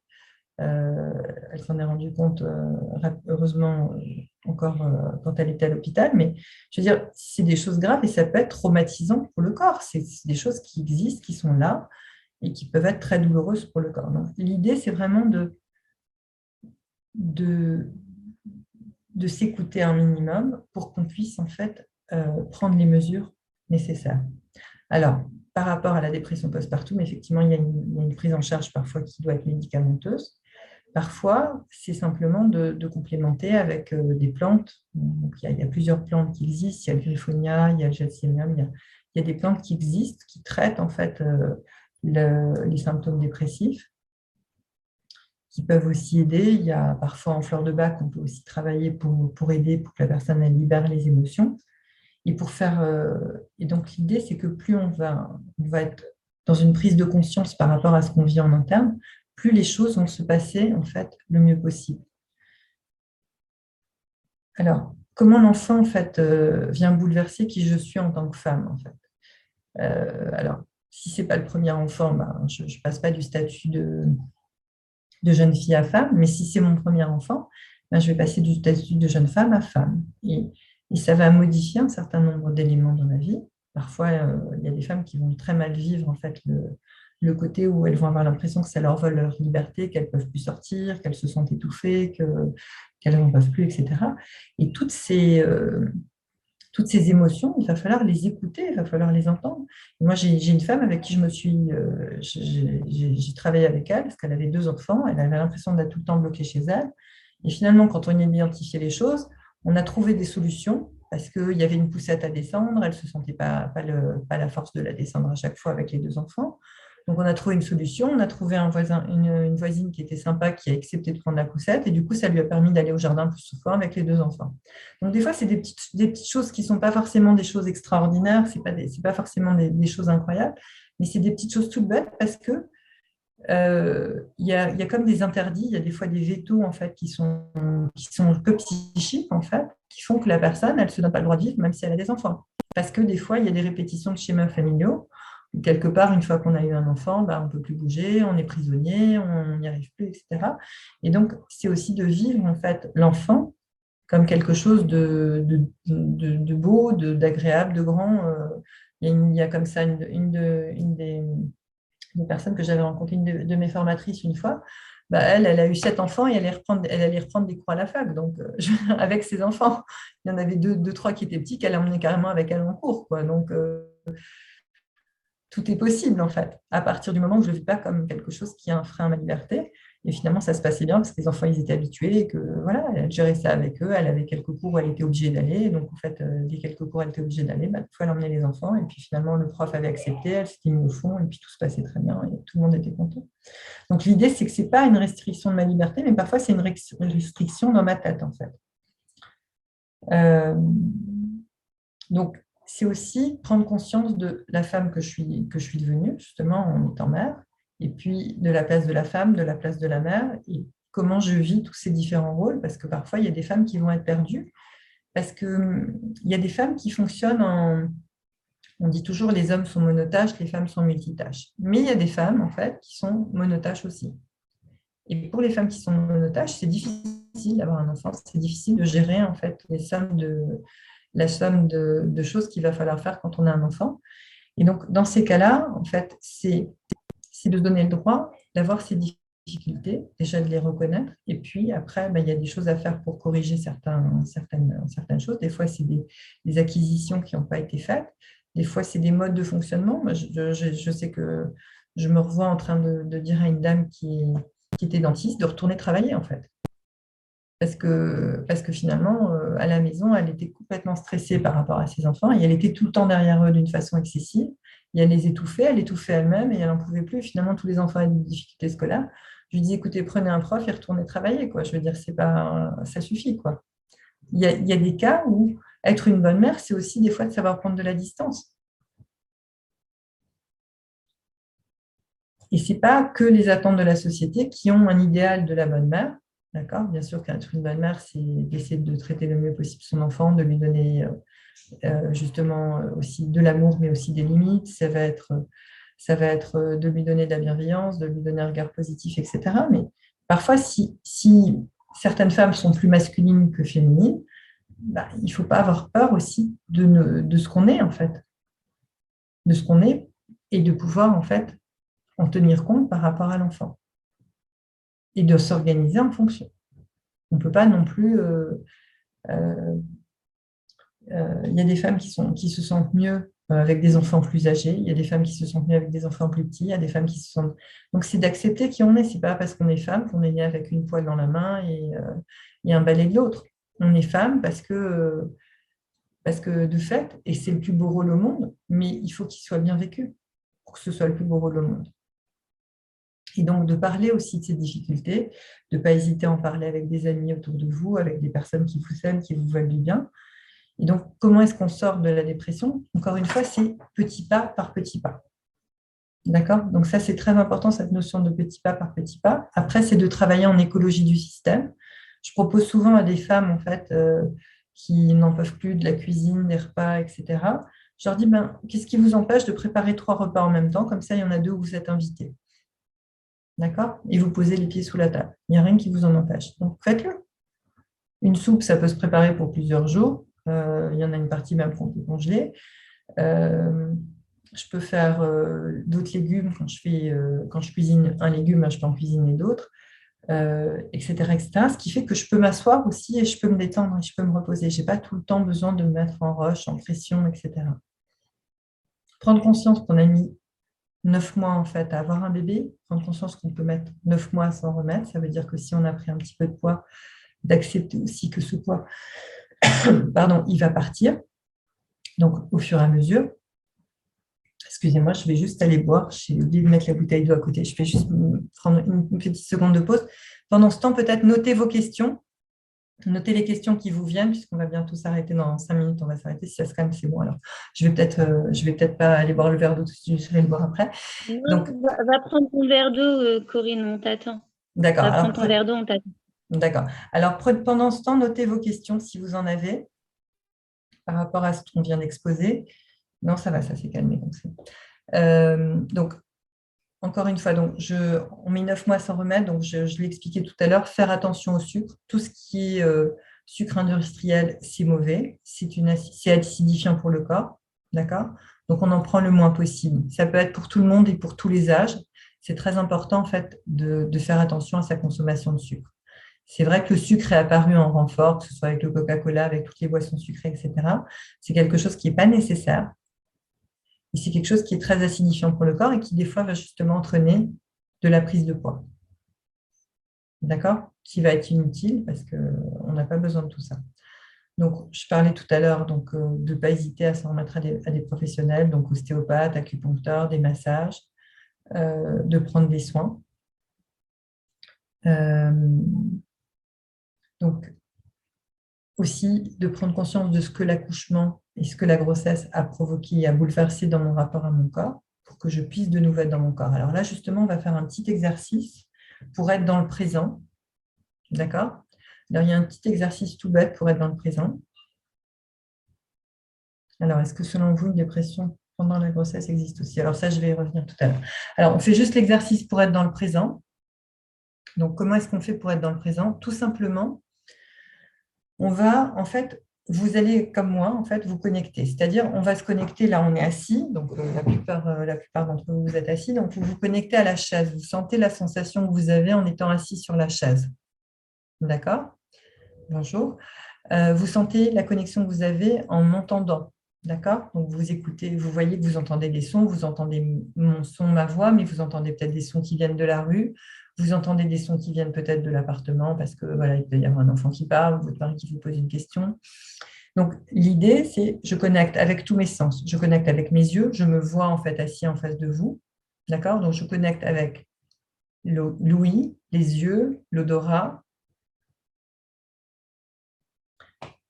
Elle s'en est rendue compte, heureusement, encore quand elle était à l'hôpital. Mais je veux dire, c'est des choses graves et ça peut être traumatisant pour le corps. C'est des choses qui existent, qui sont là et qui peuvent être très douloureuses pour le corps. Donc, l'idée, c'est vraiment de s'écouter un minimum pour qu'on puisse en fait prendre les mesures nécessaires. Alors, par rapport à la dépression postpartum, effectivement, il y a une prise en charge parfois qui doit être médicamenteuse. Parfois, c'est simplement de complémenter avec des plantes. Donc, il y a plusieurs plantes qui existent. Il y a le griffonia, il y a le gelsemium, il y a des plantes qui existent, qui traitent en fait les symptômes dépressifs, qui peuvent aussi aider. Il y a parfois en fleur de bac, on peut aussi travailler pour aider, pour que la personne elle libère les émotions. Et et donc l'idée, c'est que plus on va être dans une prise de conscience par rapport à ce qu'on vit en interne, plus les choses vont se passer en fait le mieux possible. Alors, comment l'enfant en fait vient bouleverser qui je suis en tant que femme en fait. Alors, si c'est pas le premier enfant, ben, je ne passe pas du statut de jeune fille à femme, mais si c'est mon premier enfant, ben, je vais passer du statut de jeune femme à femme. Et ça va modifier un certain nombre d'éléments dans la vie. Parfois, il y a des femmes qui vont très mal vivre en fait, le côté où elles vont avoir l'impression que ça leur vole leur liberté, qu'elles ne peuvent plus sortir, qu'elles se sentent étouffées, qu'elles n'en peuvent plus, etc. Et toutes ces émotions, il va falloir les écouter, il va falloir les entendre. Et moi, j'ai une femme avec qui j'ai travaillé avec elle, parce qu'elle avait 2 enfants, elle avait l'impression d'être tout le temps bloquée chez elle. Et finalement, quand on a identifié les choses, on a trouvé des solutions, parce qu'il y avait une poussette à descendre, elle ne se sentait pas la force de la descendre à chaque fois avec les 2 enfants. Donc, on a trouvé une solution, on a trouvé une voisine qui était sympa, qui a accepté de prendre la poussette, et du coup, ça lui a permis d'aller au jardin plus souvent avec les 2 enfants. Donc, des fois, c'est des petites choses qui ne sont pas forcément des choses extraordinaires, ce n'est pas forcément des choses incroyables, mais c'est des petites choses toutes bêtes parce que il y a comme des interdits, il y a des fois des vétos en fait, qui sont que psychiques, en fait, qui font que la personne, elle ne se donne pas le droit de vivre, même si elle a des enfants. Parce que des fois, il y a des répétitions de schémas familiaux. Quelque part, une fois qu'on a eu un enfant, bah, on ne peut plus bouger, on est prisonnier, on n'y arrive plus, etc. Et donc, c'est aussi de vivre en fait l'enfant comme quelque chose de beau, d'agréable, de grand. Il y a comme ça une des personnes que j'avais rencontrées, une de mes formatrices une fois. Bah, elle a eu 7 enfants et elle allait reprendre des cours à la fac, donc avec ses enfants. Il y en avait deux, trois qui étaient petits qu'elle emmenait carrément avec elle en cours, quoi. Donc, tout est possible, en fait, à partir du moment où je ne le vis pas comme quelque chose qui a un frein à ma liberté. Et finalement, ça se passait bien parce que les enfants, ils étaient habitués et que, voilà, elle gérait ça avec eux. Elle avait quelques cours où elle était obligée d'aller. Donc, en fait, les quelques cours où elle était obligée d'aller, bah, il faut elle emmener les enfants. Et puis, finalement, le prof avait accepté, elle s'était mise au fond et puis tout se passait très bien et tout le monde était content. Donc, l'idée, c'est que ce n'est pas une restriction de ma liberté, mais parfois, c'est une restriction dans ma tête, en fait. Donc, c'est aussi prendre conscience de la femme que je suis devenue, justement, en étant mère, et puis de la place de la femme, de la place de la mère, et comment je vis tous ces différents rôles, parce que parfois, il y a des femmes qui vont être perdues, parce qu'il y a des femmes qui fonctionnent On dit toujours les hommes sont monotâches, les femmes sont multitâches. Mais il y a des femmes, en fait, qui sont monotâches aussi. Et pour les femmes qui sont monotâches, c'est difficile d'avoir un enfant, c'est difficile de gérer, en fait, la somme de choses qu'il va falloir faire quand on a un enfant. Et donc, dans ces cas-là, en fait, c'est de donner le droit d'avoir ces difficultés, déjà de les reconnaître. Et puis après, il y a des choses à faire pour corriger certaines choses. Des fois, c'est des acquisitions qui n'ont pas été faites. Des fois, c'est des modes de fonctionnement. Moi, je sais que je me revois en train de dire à une dame qui était dentiste de retourner travailler, en fait. Parce que finalement, à la maison, elle était complètement stressée par rapport à ses enfants et elle était tout le temps derrière eux d'une façon excessive. Et elle les étouffait, elle étouffait elle-même et elle n'en pouvait plus. Finalement, tous les enfants avaient des difficultés scolaires. Je lui dis, écoutez, prenez un prof et retournez travailler, quoi. Je veux dire, c'est pas, ça suffit, quoi. Il y a des cas où être une bonne mère, c'est aussi des fois de savoir prendre de la distance. Et ce n'est pas que les attentes de la société qui ont un idéal de la bonne mère. D'accord. Bien sûr qu'être une bonne mère, c'est d'essayer de traiter le mieux possible son enfant, de lui donner justement aussi de l'amour, mais aussi des limites. Ça va être de lui donner de la bienveillance, de lui donner un regard positif, etc. Mais parfois, si certaines femmes sont plus masculines que féminines, bah, il ne faut pas avoir peur aussi de ce qu'on est, en fait. De ce qu'on est et de pouvoir, en fait, en tenir compte par rapport à l'enfant et de s'organiser en fonction. On ne peut pas non plus... il y a des femmes qui se sentent mieux avec des enfants plus âgés, il y a des femmes qui se sentent mieux avec des enfants plus petits, il y a des femmes qui se sentent... Donc, c'est d'accepter qui on est. Ce n'est pas parce qu'on est femme qu'on est né avec une poêle dans la main et un balai de l'autre. On est femme parce que de fait, et c'est le plus beau rôle au monde, mais il faut qu'il soit bien vécu pour que ce soit le plus beau rôle au monde. Et donc, de parler aussi de ces difficultés, de ne pas hésiter à en parler avec des amis autour de vous, avec des personnes qui vous aiment, qui vous veulent du bien. Et donc, comment est-ce qu'on sort de la dépression? Encore une fois, c'est petit pas par petit pas. D'accord? Donc ça, c'est très important, cette notion de petit pas par petit pas. Après, c'est de travailler en écologie du système. Je propose souvent à des femmes, en fait, qui n'en peuvent plus de la cuisine, des repas, etc. Je leur dis, ben, qu'est-ce qui vous empêche de préparer 3 repas en même temps? Comme ça, il y en a 2 où vous êtes invités. D'accord? Et vous posez les pieds sous la table. Il n'y a rien qui vous en empêche. Donc, faites-le. Une soupe, ça peut se préparer pour plusieurs jours. Il y en a une partie même qu'on peut congeler. Je peux faire d'autres légumes quand je cuisine un légume, je peux en cuisiner d'autres, etc., etc. Ce qui fait que je peux m'asseoir aussi et je peux me détendre et je peux me reposer. Je n'ai pas tout le temps besoin de me mettre en rush, en pression, etc. Prendre conscience qu'on a mis 9 mois en fait à avoir un bébé, prendre conscience qu'on peut mettre 9 mois sans remettre. Ça veut dire que si on a pris un petit peu de poids, d'accepter aussi que ce poids, pardon, il va partir. Donc, au fur et à mesure. Excusez-moi, je vais juste aller boire. J'ai oublié de mettre la bouteille d'eau à côté. Je vais juste prendre une petite seconde de pause. Pendant ce temps, peut-être notez vos questions. Notez les questions qui vous viennent, puisqu'on va bientôt s'arrêter dans 5 minutes. On va s'arrêter. Si ça se calme, c'est bon. Alors, je vais peut-être pas aller boire le verre d'eau tout de suite. Je vais le boire après. Donc, va prendre ton verre d'eau, Corinne, on t'attend. D'accord. Va prendre ton verre d'eau, on t'attend. D'accord. Alors, pendant ce temps, notez vos questions si vous en avez par rapport à ce qu'on vient d'exposer. Non, ça va, ça s'est calmé. Donc, encore une fois, donc on met 9 mois sans remettre, donc je l'ai expliqué tout à l'heure, faire attention au sucre. Tout ce qui est sucre industriel, c'est mauvais, c'est acidifiant pour le corps, d'accord? Donc on en prend le moins possible. Ça peut être pour tout le monde et pour tous les âges. C'est très important en fait de faire attention à sa consommation de sucre. C'est vrai que le sucre est apparu en renfort, que ce soit avec le Coca-Cola, avec toutes les boissons sucrées, etc. C'est quelque chose qui n'est pas nécessaire. Et c'est quelque chose qui est très acidifiant pour le corps et qui, des fois, va justement entraîner de la prise de poids. D'accord? Qui va être inutile parce qu'on n'a pas besoin de tout ça. Donc, je parlais tout à l'heure de ne pas hésiter à s'en remettre à des professionnels, donc ostéopathes, acupuncteurs, des massages, de prendre des soins. Donc, aussi de prendre conscience de ce que l'accouchement et ce que la grossesse a provoqué et a bouleversé dans mon rapport à mon corps pour que je puisse de nouveau être dans mon corps. Alors là, justement, on va faire un petit exercice pour être dans le présent. D'accord? Alors, il y a un petit exercice tout bête pour être dans le présent. Alors, est-ce que selon vous, une dépression pendant la grossesse existe aussi? Alors ça, je vais y revenir tout à l'heure. Alors, on fait juste l'exercice pour être dans le présent. Donc, comment est-ce qu'on fait pour être dans le présent? Tout simplement, on va, en fait, vous allez, comme moi, en fait, vous connecter. C'est-à-dire, on va se connecter, là, on est assis, donc la plupart d'entre vous, vous êtes assis, donc vous vous connectez à la chaise. Vous sentez la sensation que vous avez en étant assis sur la chaise. D'accord? Bonjour. Vous sentez la connexion que vous avez en m'entendant. D'accord? Donc, vous écoutez, vous voyez que vous entendez des sons, vous entendez mon son, ma voix, mais vous entendez peut-être des sons qui viennent de la rue, vous entendez des sons qui viennent peut-être de l'appartement parce que voilà, il peut y avoir un enfant qui parle, votre mari qui vous pose une question. Donc, l'idée, c'est je connecte avec tous mes sens. Je connecte avec mes yeux, je me vois en fait assis en face de vous. D'accord? Donc, je connecte avec l'ouïe, les yeux, l'odorat,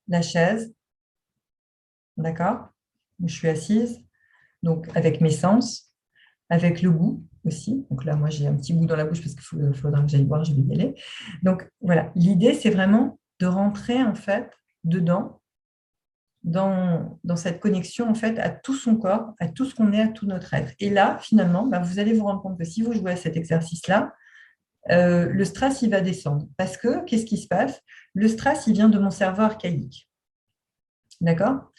la chaise. D'accord? Je suis assise, donc avec mes sens, avec le goût aussi. Donc là, moi, j'ai un petit goût dans la bouche parce qu'il faudra que j'aille boire, je vais y aller. Donc voilà, l'idée, c'est vraiment de rentrer en fait dedans, dans cette connexion en fait à tout son corps, à tout ce qu'on est, à tout notre être. Et là, finalement, vous allez vous rendre compte que si vous jouez à cet exercice-là, le stress, il va descendre. Parce que, qu'est-ce qui se passe? Le stress, il vient de mon cerveau archaïque. D'accord?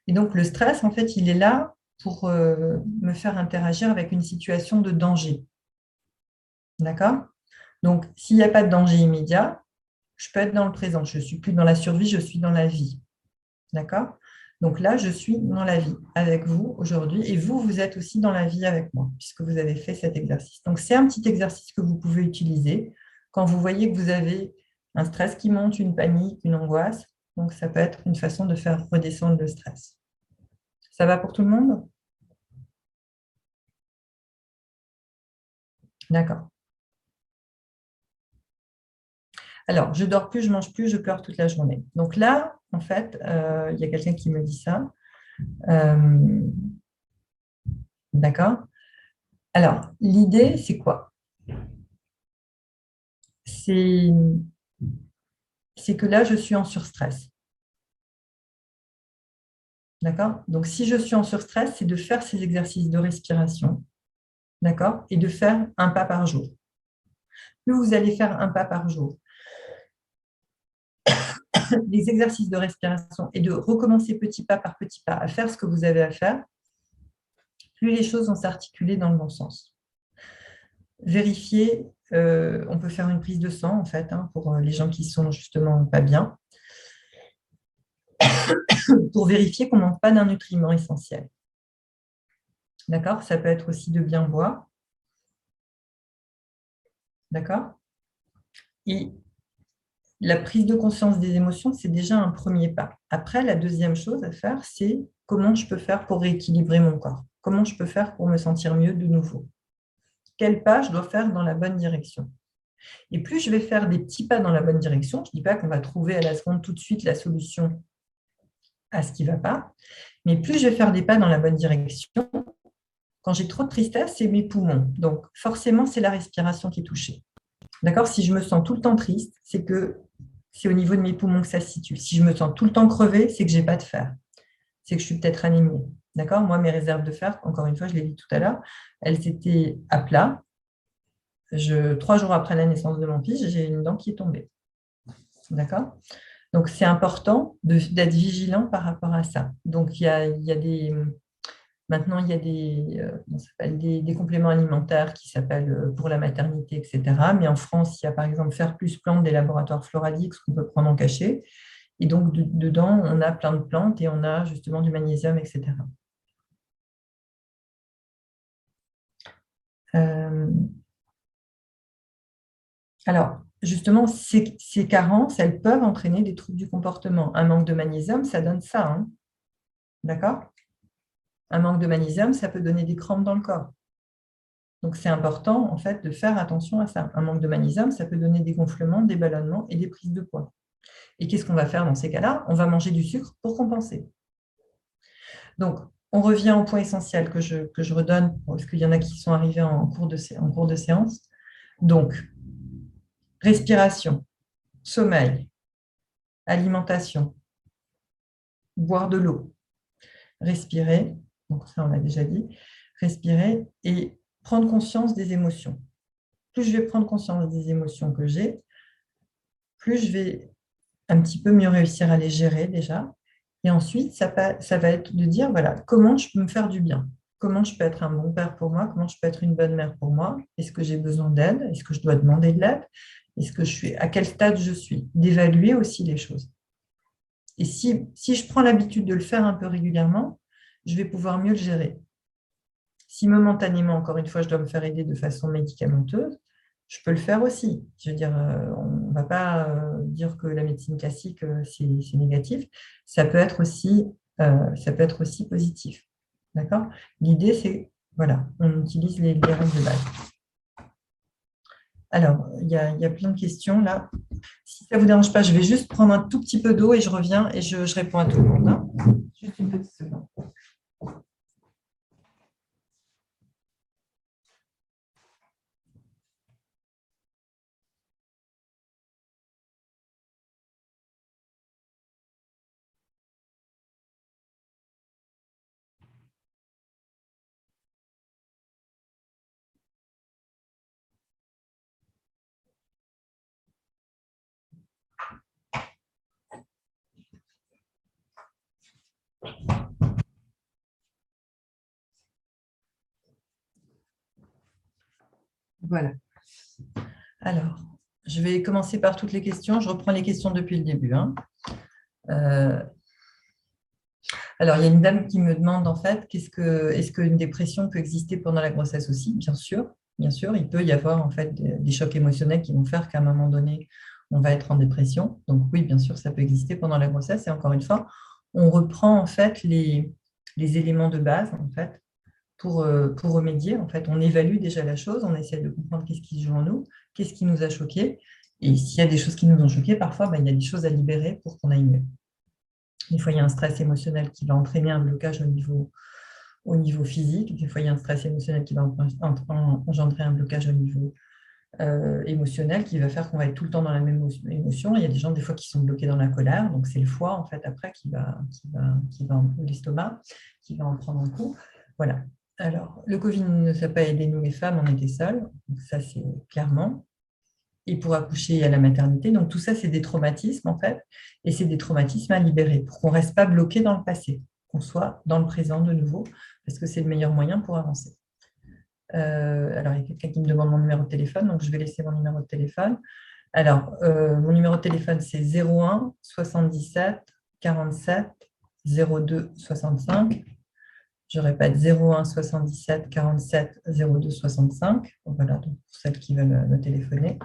Et donc, le stress, en fait, il est là pour me faire interagir avec une situation de danger. D'accord? Donc, s'il n'y a pas de danger immédiat, je peux être dans le présent. Je ne suis plus dans la survie, je suis dans la vie. D'accord? Donc là, je suis dans la vie avec vous aujourd'hui et vous, vous êtes aussi dans la vie avec moi puisque vous avez fait cet exercice. Donc, c'est un petit exercice que vous pouvez utiliser quand vous voyez que vous avez un stress qui monte, une panique, une angoisse. Donc, ça peut être une façon de faire redescendre le stress. Ça va pour tout le monde? D'accord. Alors, je dors plus, je mange plus, je pleure toute la journée. Donc là, en fait, il y a quelqu'un qui me dit ça. D'accord? Alors, l'idée, c'est quoi? C'est que là, je suis en surstress. D'accord? Donc, si je suis en surstress, c'est de faire ces exercices de respiration. D'accord? Et de faire un pas par jour. Plus vous allez faire un pas par jour, les exercices de respiration et de recommencer petit pas par petit pas à faire ce que vous avez à faire, plus les choses vont s'articuler dans le bon sens. Vérifier, on peut faire une prise de sang en fait, hein, pour les gens qui sont justement pas bien, pour vérifier qu'on ne manque pas d'un nutriment essentiel. D'accord? Ça peut être aussi de bien boire. D'accord? Et la prise de conscience des émotions, c'est déjà un premier pas. Après, la deuxième chose à faire, c'est comment je peux faire pour rééquilibrer mon corps? Comment je peux faire pour me sentir mieux de nouveau? Quel pas je dois faire dans la bonne direction? Et plus je vais faire des petits pas dans la bonne direction, je ne dis pas qu'on va trouver à la seconde tout de suite la solution à ce qui ne va pas, mais plus je vais faire des pas dans la bonne direction, quand j'ai trop de tristesse, c'est mes poumons. Donc, forcément, c'est la respiration qui est touchée. D'accord? Si je me sens tout le temps triste, c'est que c'est au niveau de mes poumons que ça se situe. Si je me sens tout le temps crevée, c'est que je n'ai pas de fer. C'est que je suis peut-être anémiée. D'accord? Moi, mes réserves de fer, encore une fois, je l'ai dit tout à l'heure, elles étaient à plat. 3 jours après la naissance de mon fils, j'ai une dent qui est tombée. D'accord? Donc, c'est important d'être vigilant par rapport à ça. Donc, maintenant, il y a des compléments alimentaires qui s'appellent pour la maternité, etc. Mais en France, il y a par exemple Faire Plus Plante des laboratoires Floradix qu'on peut prendre en cachet. Et donc, dedans, on a plein de plantes et on a justement du magnésium, etc. Alors, justement, ces carences, elles peuvent entraîner des troubles du comportement. Un manque de magnésium, ça donne ça. Hein. D'accord? Un manque de magnésium, ça peut donner des crampes dans le corps. Donc, c'est important, en fait, de faire attention à ça. Un manque de magnésium, ça peut donner des gonflements, des ballonnements et des prises de poids. Et qu'est-ce qu'on va faire dans ces cas-là? On va manger du sucre pour compenser. Donc, on revient au point essentiel que je redonne, parce qu'il y en a qui sont arrivés en cours de séance. Donc, respiration, sommeil, alimentation, boire de l'eau, respirer, donc ça on l'a déjà dit, respirer et prendre conscience des émotions. Plus je vais prendre conscience des émotions que j'ai, plus je vais un petit peu mieux réussir à les gérer déjà. Et ensuite, ça va être de dire, voilà, comment je peux me faire du bien? Comment je peux être un bon père pour moi? Comment je peux être une bonne mère pour moi? Est-ce que j'ai besoin d'aide? Est-ce que je dois demander de l'aide? À quel stade je suis? D'évaluer aussi les choses. Et si je prends l'habitude de le faire un peu régulièrement, je vais pouvoir mieux le gérer. Si momentanément, encore une fois, je dois me faire aider de façon médicamenteuse, je peux le faire aussi. Je veux dire, on ne va pas dire que la médecine classique, c'est négatif. Ça peut être aussi positif. D'accord? L'idée, c'est, voilà, on utilise les règles de base. Alors, il y a plein de questions là. Si ça ne vous dérange pas, je vais juste prendre un tout petit peu d'eau et je reviens et je réponds à tout le monde. Hein. Juste une petite seconde. Voilà. Alors, je vais commencer par toutes les questions. Je reprends les questions depuis le début. Hein. Alors, il y a une dame qui me demande en fait, est-ce qu'une dépression peut exister pendant la grossesse aussi? Bien sûr, il peut y avoir en fait des chocs émotionnels qui vont faire qu'à un moment donné, on va être en dépression. Donc oui, bien sûr, ça peut exister pendant la grossesse. Et encore une fois, on reprend en fait les éléments de base en fait pour remédier. En fait, on évalue déjà la chose, on essaie de comprendre qu'est-ce qui se joue en nous, qu'est-ce qui nous a choqué, Et s'il y a des choses qui nous ont choqués, parfois, il y a des choses à libérer pour qu'on aille mieux. Des fois, il y a un stress émotionnel qui va entraîner un blocage au niveau physique. Des fois, il y a un stress émotionnel qui va engendrer un blocage au niveau émotionnel qui va faire qu'on va être tout le temps dans la même émotion. Il y a des gens, des fois, qui sont bloqués dans la colère. Donc, c'est le foie, en fait, après, l'estomac, qui va en prendre un coup. Voilà. Alors, le Covid ne s'est pas aidé, nous, les femmes, on était seules. Donc, ça, c'est clairement. Et pour accoucher à la maternité. Donc, tout ça, c'est des traumatismes, en fait. Et c'est des traumatismes à libérer pour qu'on ne reste pas bloqué dans le passé, qu'on soit dans le présent de nouveau, parce que c'est le meilleur moyen pour avancer. Alors, il y a quelqu'un qui me demande mon numéro de téléphone, donc je vais laisser mon numéro de téléphone. Alors, mon numéro de téléphone, c'est 01 77 47 02 65. Je répète, 01 77 47 02 65. Voilà, donc pour celles qui veulent me téléphoner.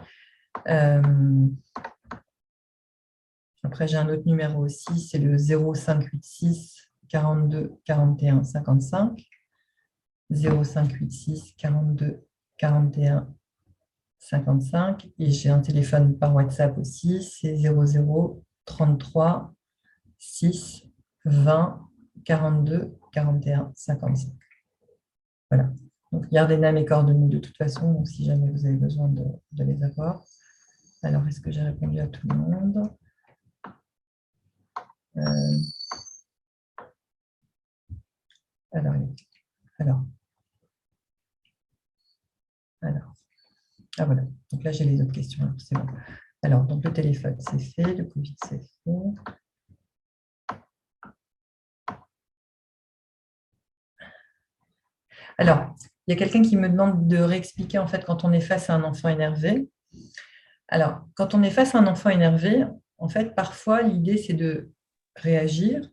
Après, j'ai un autre numéro aussi, c'est le 0586 42 41 55. 0586 42 41 55. Et j'ai un téléphone par WhatsApp aussi, c'est 00 33 6 20 42 41 55. Voilà. Donc, gardez là mes coordonnées de toute façon, donc si jamais vous avez besoin de les avoir. Alors, est-ce que j'ai répondu à tout le monde? Alors. Ah voilà, donc là j'ai les autres questions, c'est bon. Alors, donc le téléphone c'est fait, le Covid c'est fait. Alors, il y a quelqu'un qui me demande de réexpliquer en fait quand on est face à un enfant énervé. Alors, quand on est face à un enfant énervé, en fait, parfois l'idée c'est de réagir.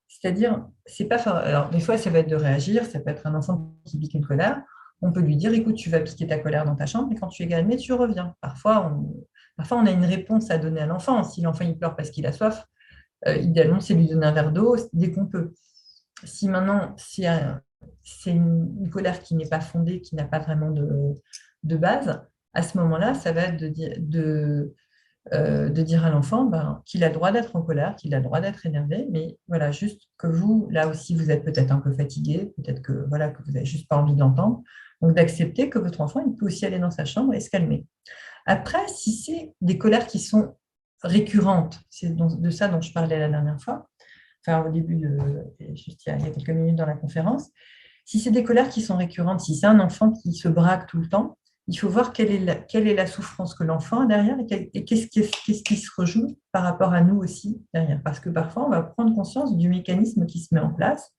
C'est-à-dire, c'est pas. Alors, des fois, ça va être de réagir, ça peut être un enfant qui pique une colère. On peut lui dire, écoute, tu vas piquer ta colère dans ta chambre, et quand tu es calmé, tu reviens. Parfois, on a une réponse à donner à l'enfant. Si l'enfant il pleure parce qu'il a soif, idéalement, c'est lui donner un verre d'eau dès qu'on peut. Si maintenant, c'est une colère qui n'est pas fondée, qui n'a pas vraiment de base, à ce moment-là, ça va être de dire à l'enfant qu'il a le droit d'être en colère, qu'il a le droit d'être énervé, mais voilà, juste que vous, là aussi, vous êtes peut-être un peu fatigué, peut-être que, voilà, que vous n'avez juste pas envie de l'entendre, donc d'accepter que votre enfant, il peut aussi aller dans sa chambre et se calmer. Après, si c'est des colères qui sont récurrentes, c'est de ça dont je parlais la dernière fois, enfin au début, juste il y a quelques minutes dans la conférence, si c'est des colères qui sont récurrentes, si c'est un enfant qui se braque tout le temps, il faut voir quelle est la souffrance que l'enfant a derrière et qu'est-ce qui se rejoue par rapport à nous aussi derrière. Parce que parfois, on va prendre conscience du mécanisme qui se met en place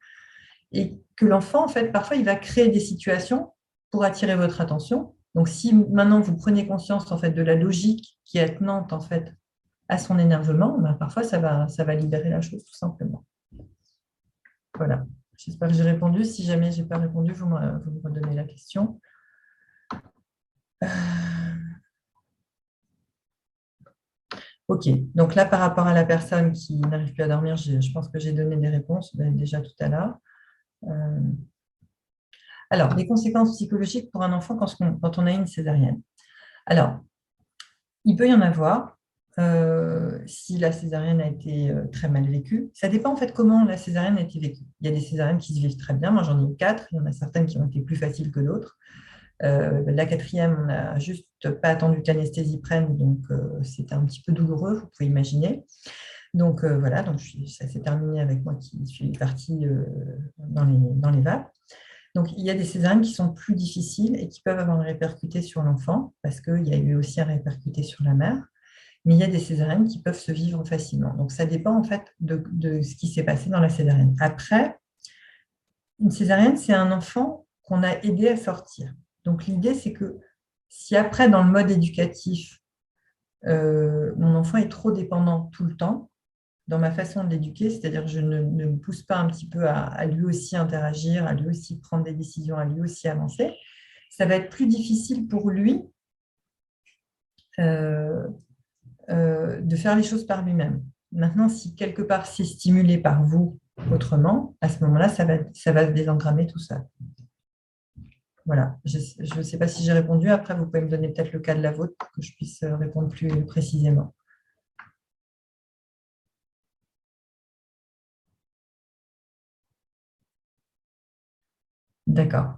et que l'enfant, en fait, parfois, il va créer des situations pour attirer votre attention. Donc, si maintenant, vous prenez conscience, en fait, de la logique qui est attenante, en fait, à son énervement, parfois, ça va libérer la chose, tout simplement. Voilà. J'espère que j'ai répondu. Si jamais je n'ai pas répondu, vous me redonnez la question. Ok, donc là, par rapport à la personne qui n'arrive plus à dormir, je pense que j'ai donné des réponses déjà tout à l'heure. Alors, les conséquences psychologiques pour un enfant quand on a une césarienne. Alors, il peut y en avoir si la césarienne a été très mal vécue. Ça dépend en fait comment la césarienne a été vécue. Il y a des césariennes qui se vivent très bien. Moi, j'en ai eu 4. Il y en a certaines qui ont été plus faciles que d'autres. La 4e, on n'a juste pas attendu que l'anesthésie prenne, donc c'était un petit peu douloureux, vous pouvez imaginer. Donc voilà, donc ça s'est terminé avec moi qui suis partie dans les vapes. Donc il y a des césariennes qui sont plus difficiles et qui peuvent avoir répercuté sur l'enfant, parce qu'il y a eu aussi un répercuté sur la mère. Mais il y a des césariennes qui peuvent se vivre facilement. Donc ça dépend en fait de ce qui s'est passé dans la césarienne. Après, une césarienne, c'est un enfant qu'on a aidé à sortir. Donc, l'idée, c'est que si après, dans le mode éducatif, mon enfant est trop dépendant tout le temps, dans ma façon de l'éduquer, c'est-à-dire que je ne me pousse pas un petit peu à lui aussi interagir, à lui aussi prendre des décisions, à lui aussi avancer, ça va être plus difficile pour lui de faire les choses par lui-même. Maintenant, si quelque part c'est stimulé par vous autrement, à ce moment-là, ça va se désengrammer tout seul. Voilà, je ne sais pas si j'ai répondu. Après, vous pouvez me donner peut-être le cas de la vôtre pour que je puisse répondre plus précisément. D'accord.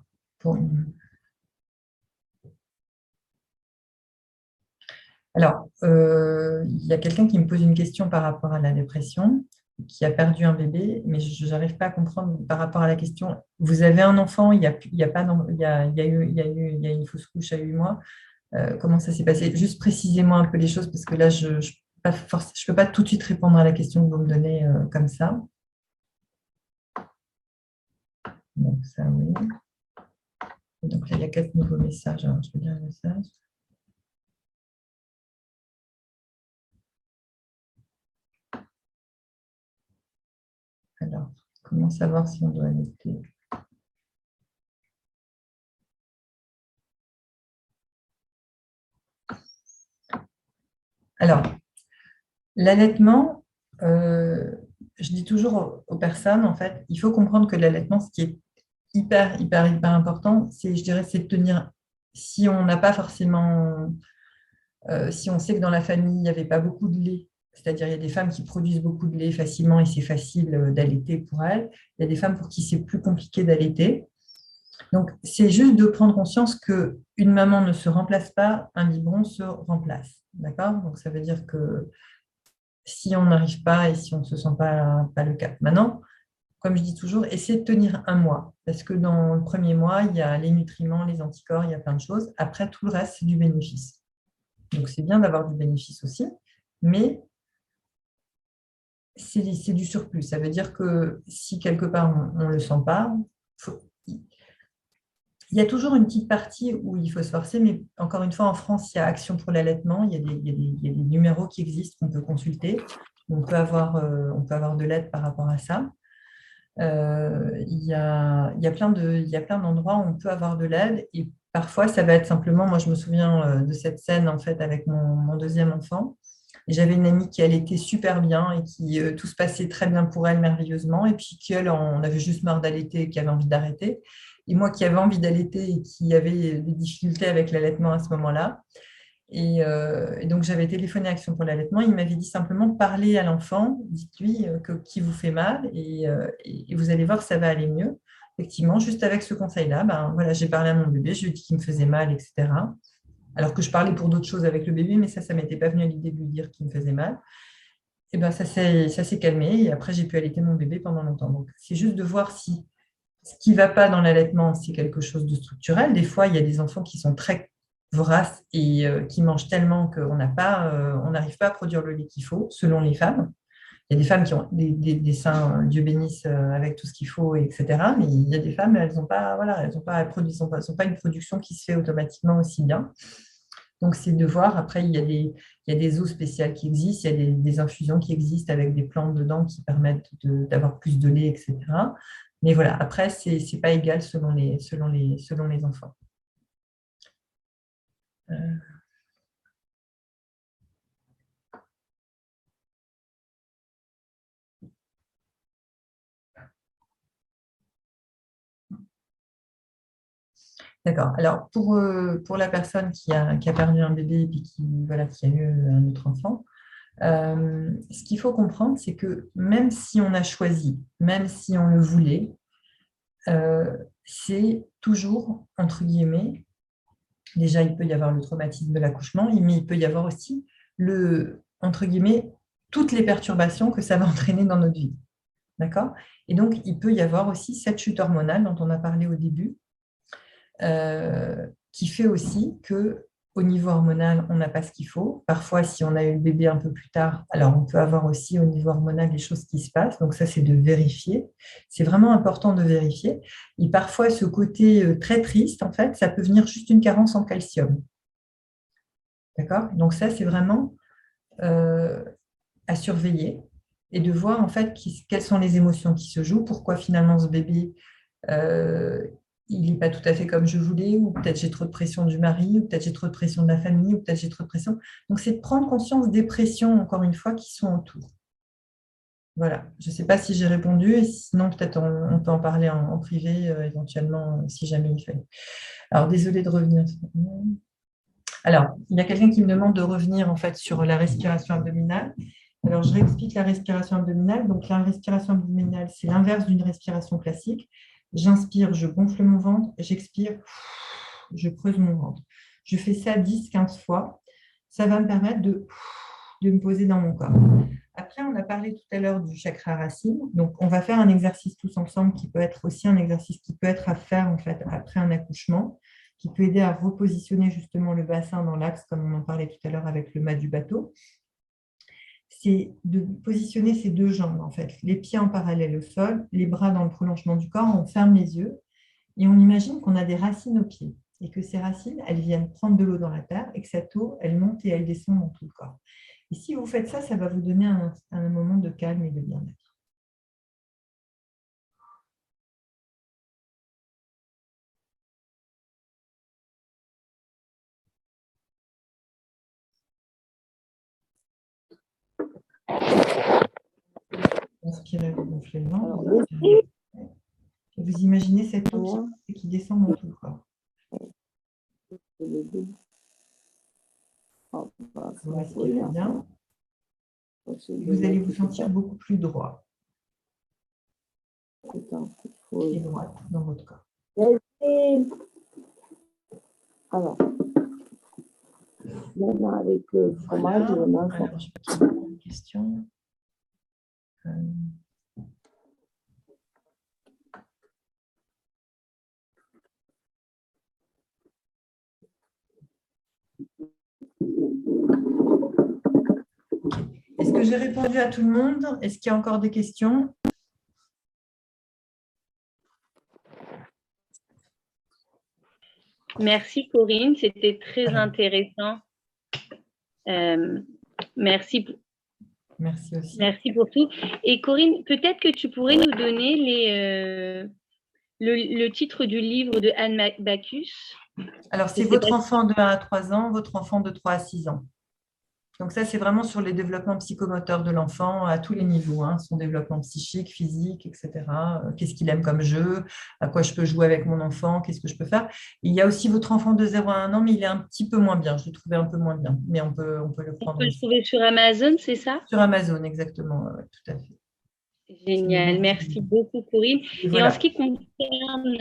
Alors, il y a quelqu'un qui me pose une question par rapport à la dépression, qui a perdu un bébé, mais je n'arrive pas à comprendre par rapport à la question. Vous avez un enfant, il y a pas, il y a une fausse couche à 8 mois. Comment ça s'est passé? Juste précisez-moi un peu les choses, parce que là, je ne peux pas tout de suite répondre à la question que vous me donnez comme ça. Donc, ça, oui. Donc là, il y a 4 nouveaux messages. Alors, je vais lire les messages. Alors, comment savoir si on doit allaiter? Alors, l'allaitement, je dis toujours aux personnes, en fait, il faut comprendre que l'allaitement, ce qui est hyper important, c'est, je dirais, c'est de tenir, si on n'a pas forcément, si on sait que dans la famille, il n'y avait pas beaucoup de lait, c'est-à-dire il y a des femmes qui produisent beaucoup de lait facilement et c'est facile d'allaiter pour elles, il y a des femmes pour qui c'est plus compliqué d'allaiter. Donc, c'est juste de prendre conscience qu'une maman ne se remplace pas, un biberon se remplace. D'accord? Donc, ça veut dire que si on n'arrive pas et si on ne se sent pas le cap. Maintenant, comme je dis toujours, essayez de tenir un mois. Parce que dans le premier mois, il y a les nutriments, les anticorps, il y a plein de choses. Après, tout le reste, c'est du bénéfice. Donc, c'est bien d'avoir du bénéfice aussi, mais c'est du surplus. Ça veut dire que si quelque part, on ne le sent pas, il y a toujours une petite partie où il faut se forcer, mais encore une fois, en France, il y a Action pour l'allaitement, il y a des numéros qui existent qu'on peut consulter. On peut avoir de l'aide par rapport à ça. Il y a plein d'endroits où on peut avoir de l'aide et parfois, ça va être simplement, moi je me souviens de cette scène en fait avec mon deuxième enfant. Et j'avais une amie qui allaitait super bien et qui tout se passait très bien pour elle, merveilleusement. Et puis qu'elle, on avait juste marre d'allaiter et qui avait envie d'arrêter. Et moi qui avais envie d'allaiter et qui avait des difficultés avec l'allaitement à ce moment-là. Et donc, j'avais téléphoné à Action pour l'allaitement. Il m'avait dit simplement parlez à l'enfant, dites-lui qui vous fait mal et vous allez voir, ça va aller mieux. Effectivement, juste avec ce conseil-là, ben, voilà, j'ai parlé à mon bébé, je lui ai dit qu'il me faisait mal, etc. Alors que je parlais pour d'autres choses avec le bébé, mais ça ne m'était pas venu à l'idée de lui dire qu'il me faisait mal. Et ben, ça s'est calmé et après, j'ai pu allaiter mon bébé pendant longtemps. Donc, c'est juste de voir si ce qui ne va pas dans l'allaitement, c'est quelque chose de structurel. Des fois, il y a des enfants qui sont très voraces et qui mangent tellement qu'on on n'arrive pas à produire le lait qu'il faut, selon les femmes. Il y a des femmes qui ont des seins, Dieu bénisse, avec tout ce qu'il faut, etc. Mais il y a des femmes, elles n'ont pas, voilà, sont pas une production qui se fait automatiquement aussi bien. Donc, c'est de voir. Après, il y a des eaux spéciales qui existent, il y a des infusions qui existent avec des plantes dedans qui permettent d'avoir plus de lait, etc. Mais voilà, après, ce n'est pas égal selon les enfants. D'accord. Alors, pour la personne qui a perdu un bébé et puis voilà, qui a eu un autre enfant, ce qu'il faut comprendre, c'est que même si on a choisi, même si on le voulait, c'est toujours, entre guillemets, déjà, il peut y avoir le traumatisme de l'accouchement, mais il peut y avoir aussi, entre guillemets, toutes les perturbations que ça va entraîner dans notre vie. D'accord? Et donc, il peut y avoir aussi cette chute hormonale dont on a parlé au début, qui fait aussi que au niveau hormonal, on n'a pas ce qu'il faut. Parfois, si on a eu le bébé un peu plus tard, alors on peut avoir aussi au niveau hormonal des choses qui se passent. Donc ça, c'est de vérifier. C'est vraiment important de vérifier. Et parfois, ce côté très triste, en fait, ça peut venir juste d'une carence en calcium. D'accord? Donc ça, c'est vraiment à surveiller et de voir en fait quelles sont les émotions qui se jouent, pourquoi finalement ce bébé il n'est pas tout à fait comme je voulais, ou peut-être j'ai trop de pression du mari, ou peut-être j'ai trop de pression de la famille, ou peut-être j'ai trop de pression. Donc, c'est de prendre conscience des pressions, encore une fois, qui sont autour. Voilà, je ne sais pas si j'ai répondu, et sinon peut-être on peut en parler en privé éventuellement si jamais il fallait. Alors, désolée de revenir. Alors, il y a quelqu'un qui me demande de revenir en fait sur la respiration abdominale. Alors, je réexplique la respiration abdominale. Donc, la respiration abdominale, c'est l'inverse d'une respiration classique. J'inspire, je gonfle mon ventre. J'expire, je creuse mon ventre. Je fais ça 10-15 fois. Ça va me permettre de me poser dans mon corps. Après, on a parlé tout à l'heure du chakra racine. Donc, on va faire un exercice tous ensemble qui peut être aussi un exercice qui peut être à faire en fait après un accouchement, qui peut aider à repositionner justement le bassin dans l'axe, comme on en parlait tout à l'heure avec le mât du bateau. C'est de positionner ces deux jambes, en fait, les pieds en parallèle au sol, les bras dans le prolongement du corps, on ferme les yeux et on imagine qu'on a des racines aux pieds et que ces racines, elles viennent prendre de l'eau dans la terre et que cette eau, elle monte et elle descend dans tout le corps. Et si vous faites ça, ça va vous donner un moment de calme et de bien-être. Inspirez, vous gonflez le ventre. Vous imaginez cette eau qui descend dans tout le corps. Vous respirez bien. Vous allez vous sentir beaucoup plus droit et droite dans votre corps. Alors, maintenant avec le fromage, Voilà. alors, Je peux te poser une question. Est-ce que j'ai répondu à tout le monde? Est-ce qu'il y a encore des questions? Merci Corinne, c'était très Voilà. intéressant. Merci. Merci aussi. Merci pour tout. Et Corinne, peut-être que tu pourrais nous donner le titre du livre de Anne Bacchus. Alors, c'est votre enfant de 1 à 3 ans, votre enfant de 3 à 6 ans. Donc ça, c'est vraiment sur les développements psychomoteurs de l'enfant à tous les niveaux, son développement psychique, physique, etc. Qu'est-ce qu'il aime comme jeu, à quoi je peux jouer avec mon enfant, qu'est-ce que je peux faire. Il y a aussi votre enfant de 0 à 1 an, mais il est un petit peu moins bien. Je l'ai trouvé un peu moins bien, mais on peut le prendre. On peut le trouver sur Amazon, c'est ça? Sur Amazon, exactement, ouais, tout à fait. Génial, merci beaucoup Corinne. Voilà. Et en ce qui concerne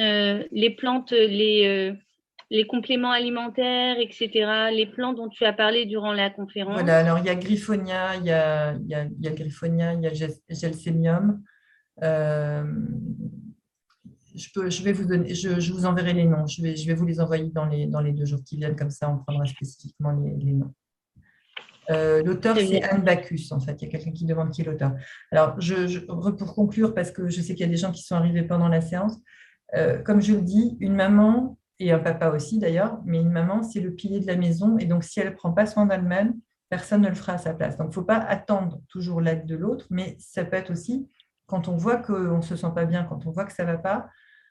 les plantes, les compléments alimentaires, etc., les plantes dont tu as parlé durant la conférence. Voilà, alors il y a Griffonia, il y a Griffonia, il y a Gelsemium. Je vous enverrai les noms. Je vais vous les envoyer dans les 2 jours qui viennent, comme ça on prendra spécifiquement les noms. L'auteur, c'est Anne Bacchus, en fait. Il y a quelqu'un qui demande qui est l'auteur. Alors, pour conclure, parce que je sais qu'il y a des gens qui sont arrivés pendant la séance, comme je le dis, une maman, et un papa aussi d'ailleurs, mais une maman, c'est le pilier de la maison. Et donc, si elle ne prend pas soin d'elle-même, personne ne le fera à sa place. Donc, il ne faut pas attendre toujours l'aide de l'autre, mais ça peut être aussi, quand on voit qu'on ne se sent pas bien, quand on voit que ça ne va pas,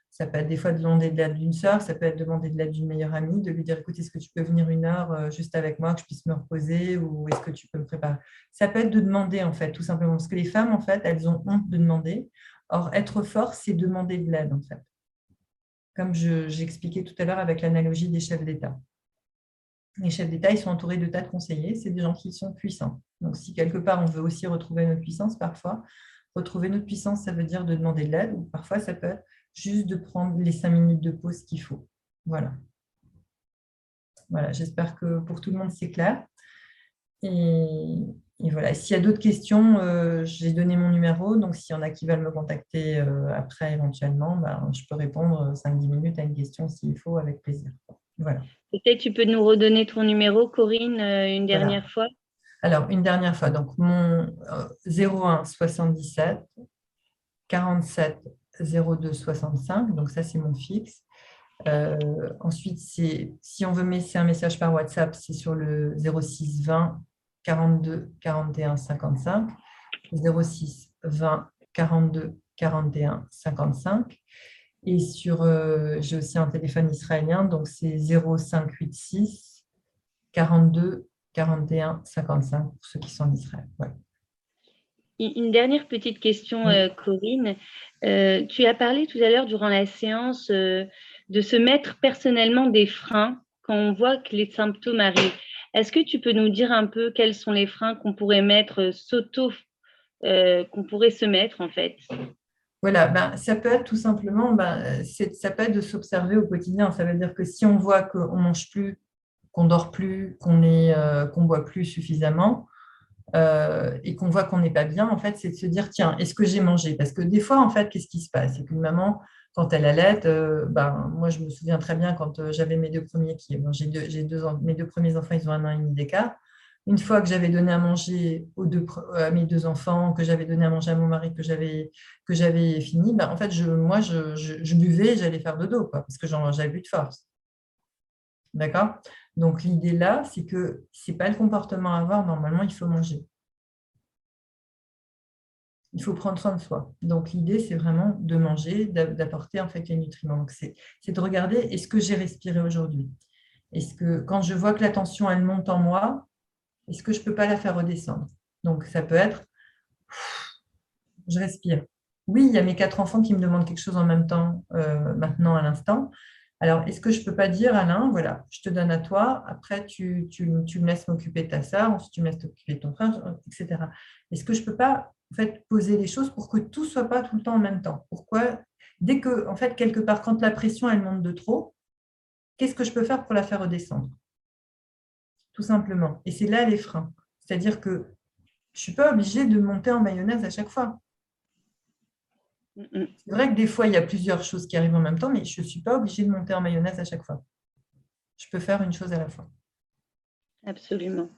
ça peut être des fois demander de l'aide d'une sœur, ça peut être demander de l'aide d'une meilleure amie, de lui dire, écoute, est-ce que tu peux venir 1 heure juste avec moi, que je puisse me reposer, ou est-ce que tu peux me préparer? Ça peut être de demander, en fait, tout simplement. Parce que les femmes, en fait, elles ont honte de demander. Or, être fort, c'est demander de l'aide, en fait. Comme j'ai expliqué tout à l'heure avec l'analogie des chefs d'État. Les chefs d'État, ils sont entourés de tas de conseillers. C'est des gens qui sont puissants. Donc, si quelque part, on veut aussi retrouver notre puissance, parfois, retrouver notre puissance, ça veut dire de demander de l'aide, ou parfois, ça peut être juste de prendre les 5 minutes de pause qu'il faut. Voilà. Voilà, j'espère que pour tout le monde, c'est clair. Et voilà, s'il y a d'autres questions, j'ai donné mon numéro. Donc, s'il y en a qui veulent me contacter après, éventuellement, je peux répondre 5-10 minutes à une question s'il faut, avec plaisir. Voilà. Peut-être tu peux nous redonner ton numéro, Corinne, une dernière fois. Alors, une dernière fois. Donc, mon 01 77 47 02 65. Donc, ça, c'est mon fixe. Ensuite, si on veut me laisser un message par WhatsApp, c'est sur le 06 20 42 41 55. 06 20 42 41 55. Et j'ai aussi un téléphone israélien, donc c'est 0586 42 41 55 pour ceux qui sont en Israël. Ouais. Une dernière petite question, Oui. Corinne. Tu as parlé tout à l'heure durant la séance de se mettre personnellement des freins quand on voit que les symptômes arrivent. Est-ce que tu peux nous dire un peu quels sont les freins qu'on pourrait mettre, qu'on pourrait se mettre en fait? Voilà, ben, ça peut être tout simplement, ça peut être de s'observer au quotidien. Ça veut dire que si on voit qu'on ne mange plus, qu'on dort plus, qu'on boit plus suffisamment, et qu'on voit qu'on n'est pas bien, en fait, c'est de se dire, tiens, est-ce que j'ai mangé? Parce que des fois, en fait, qu'est-ce qui se passe? C'est qu'une maman, quand elle allaite, moi, je me souviens très bien quand j'avais mes deux premiers mes deux premiers enfants, ils ont 1 an et demi d'écart. Une fois que j'avais donné à manger à mes deux enfants, que j'avais donné à manger à mon mari, que j'avais fini, en fait, je buvais et j'allais faire dodo, quoi, parce que j'avais plus de force. D'accord? Donc, l'idée là, c'est que ce n'est pas le comportement à avoir. Normalement, il faut manger. Il faut prendre soin de soi. Donc, l'idée, c'est vraiment de manger, d'apporter en fait les nutriments. Donc, c'est de regarder, est-ce que j'ai respiré aujourd'hui? Est-ce que quand je vois que la tension, elle monte en moi, est-ce que je ne peux pas la faire redescendre? Donc, ça peut être, je respire. Oui, il y a mes 4 enfants qui me demandent quelque chose en même temps, maintenant, à l'instant. Alors, est-ce que je ne peux pas dire, Alain, voilà, je te donne à toi, après tu me laisses m'occuper de ta sœur, ensuite tu me laisses t'occuper de ton frère, etc. Est-ce que je ne peux pas en fait, poser les choses pour que tout ne soit pas tout le temps en même temps? Pourquoi? Dès que, en fait, quelque part, quand la pression, elle monte de trop, qu'est-ce que je peux faire pour la faire redescendre? Tout simplement. Et c'est là les freins. C'est-à-dire que je ne suis pas obligée de monter en mayonnaise à chaque fois. C'est vrai que des fois, il y a plusieurs choses qui arrivent en même temps, mais je ne suis pas obligée de monter en mayonnaise à chaque fois. Je peux faire une chose à la fois. Absolument.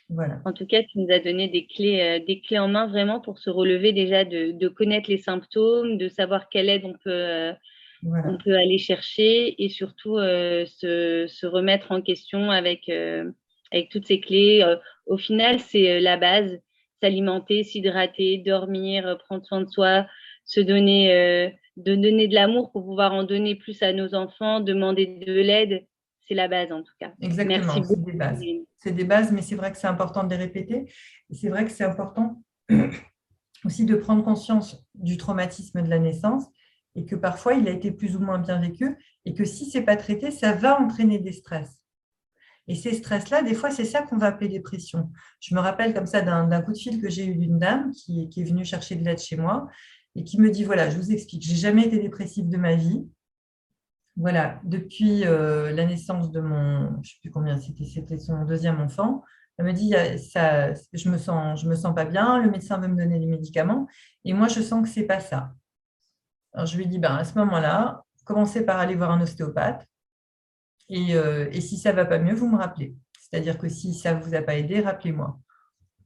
Voilà. En tout cas, tu nous as donné des clés en main vraiment pour se relever déjà, de connaître les symptômes, de savoir quelle aide Voilà. on peut aller chercher et surtout se remettre en question avec toutes ces clés. Au final, c'est la base, s'alimenter, s'hydrater, dormir, prendre soin de soi, de donner de l'amour pour pouvoir en donner plus à nos enfants, demander de l'aide. C'est la base en tout cas. Merci Exactement, c'est beaucoup. des bases. C'est des bases, mais c'est vrai que c'est important de les répéter. Et c'est vrai que c'est important aussi de prendre conscience du traumatisme de la naissance et que parfois il a été plus ou moins bien vécu et que si ce n'est pas traité, ça va entraîner des stress. Et ces stress-là, des fois, c'est ça qu'on va appeler dépression. Je me rappelle comme ça d'un coup de fil que j'ai eu d'une dame qui est venue chercher de l'aide chez moi et qui me dit, voilà, je vous explique, j'ai jamais été dépressive de ma vie. Voilà, depuis la naissance de mon, je ne sais plus combien, c'était son deuxième enfant. Elle me dit, je me sens pas bien, le médecin veut me donner des médicaments et moi, je sens que ce n'est pas ça. Alors, je lui dis, à ce moment-là, commencez par aller voir un ostéopathe et si ça ne va pas mieux, vous me rappelez. C'est-à-dire que si ça ne vous a pas aidé, rappelez-moi.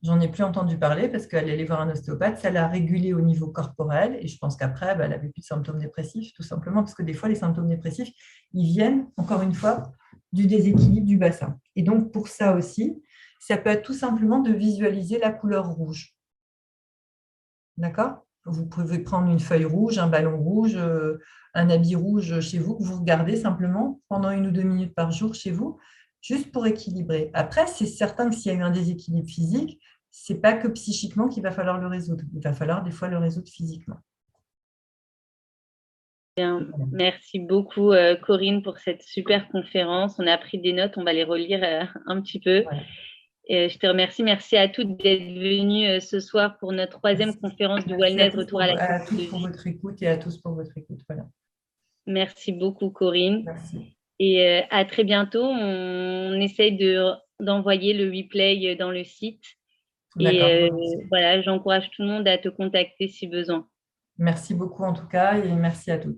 J'en ai plus entendu parler parce qu'elle allait voir un ostéopathe, ça l'a régulée au niveau corporel et je pense qu'après, elle n'avait plus de symptômes dépressifs, tout simplement parce que des fois, les symptômes dépressifs, ils viennent, encore une fois, du déséquilibre du bassin. Et donc, pour ça aussi, ça peut être tout simplement de visualiser la couleur rouge. D'accord? Vous pouvez prendre une feuille rouge, un ballon rouge, un habit rouge chez vous, que vous regardez simplement pendant 1 ou 2 minutes par jour chez vous, juste pour équilibrer. Après, c'est certain que s'il y a eu un déséquilibre physique, ce n'est pas que psychiquement qu'il va falloir le résoudre. Il va falloir des fois le résoudre physiquement. Bien. Merci beaucoup, Corinne, pour cette super conférence. On a pris des notes, on va les relire un petit peu. Voilà. Je te remercie. Merci à toutes d'être venues ce soir pour notre 3e conférence du Wellness Retour à la à tous pour votre écoute et à tous pour votre écoute. Voilà. Merci beaucoup, Corinne. Merci. Et à très bientôt. On essaye d'envoyer le replay dans le site. Et voilà, j'encourage tout le monde à te contacter si besoin. Merci beaucoup en tout cas et merci à toutes.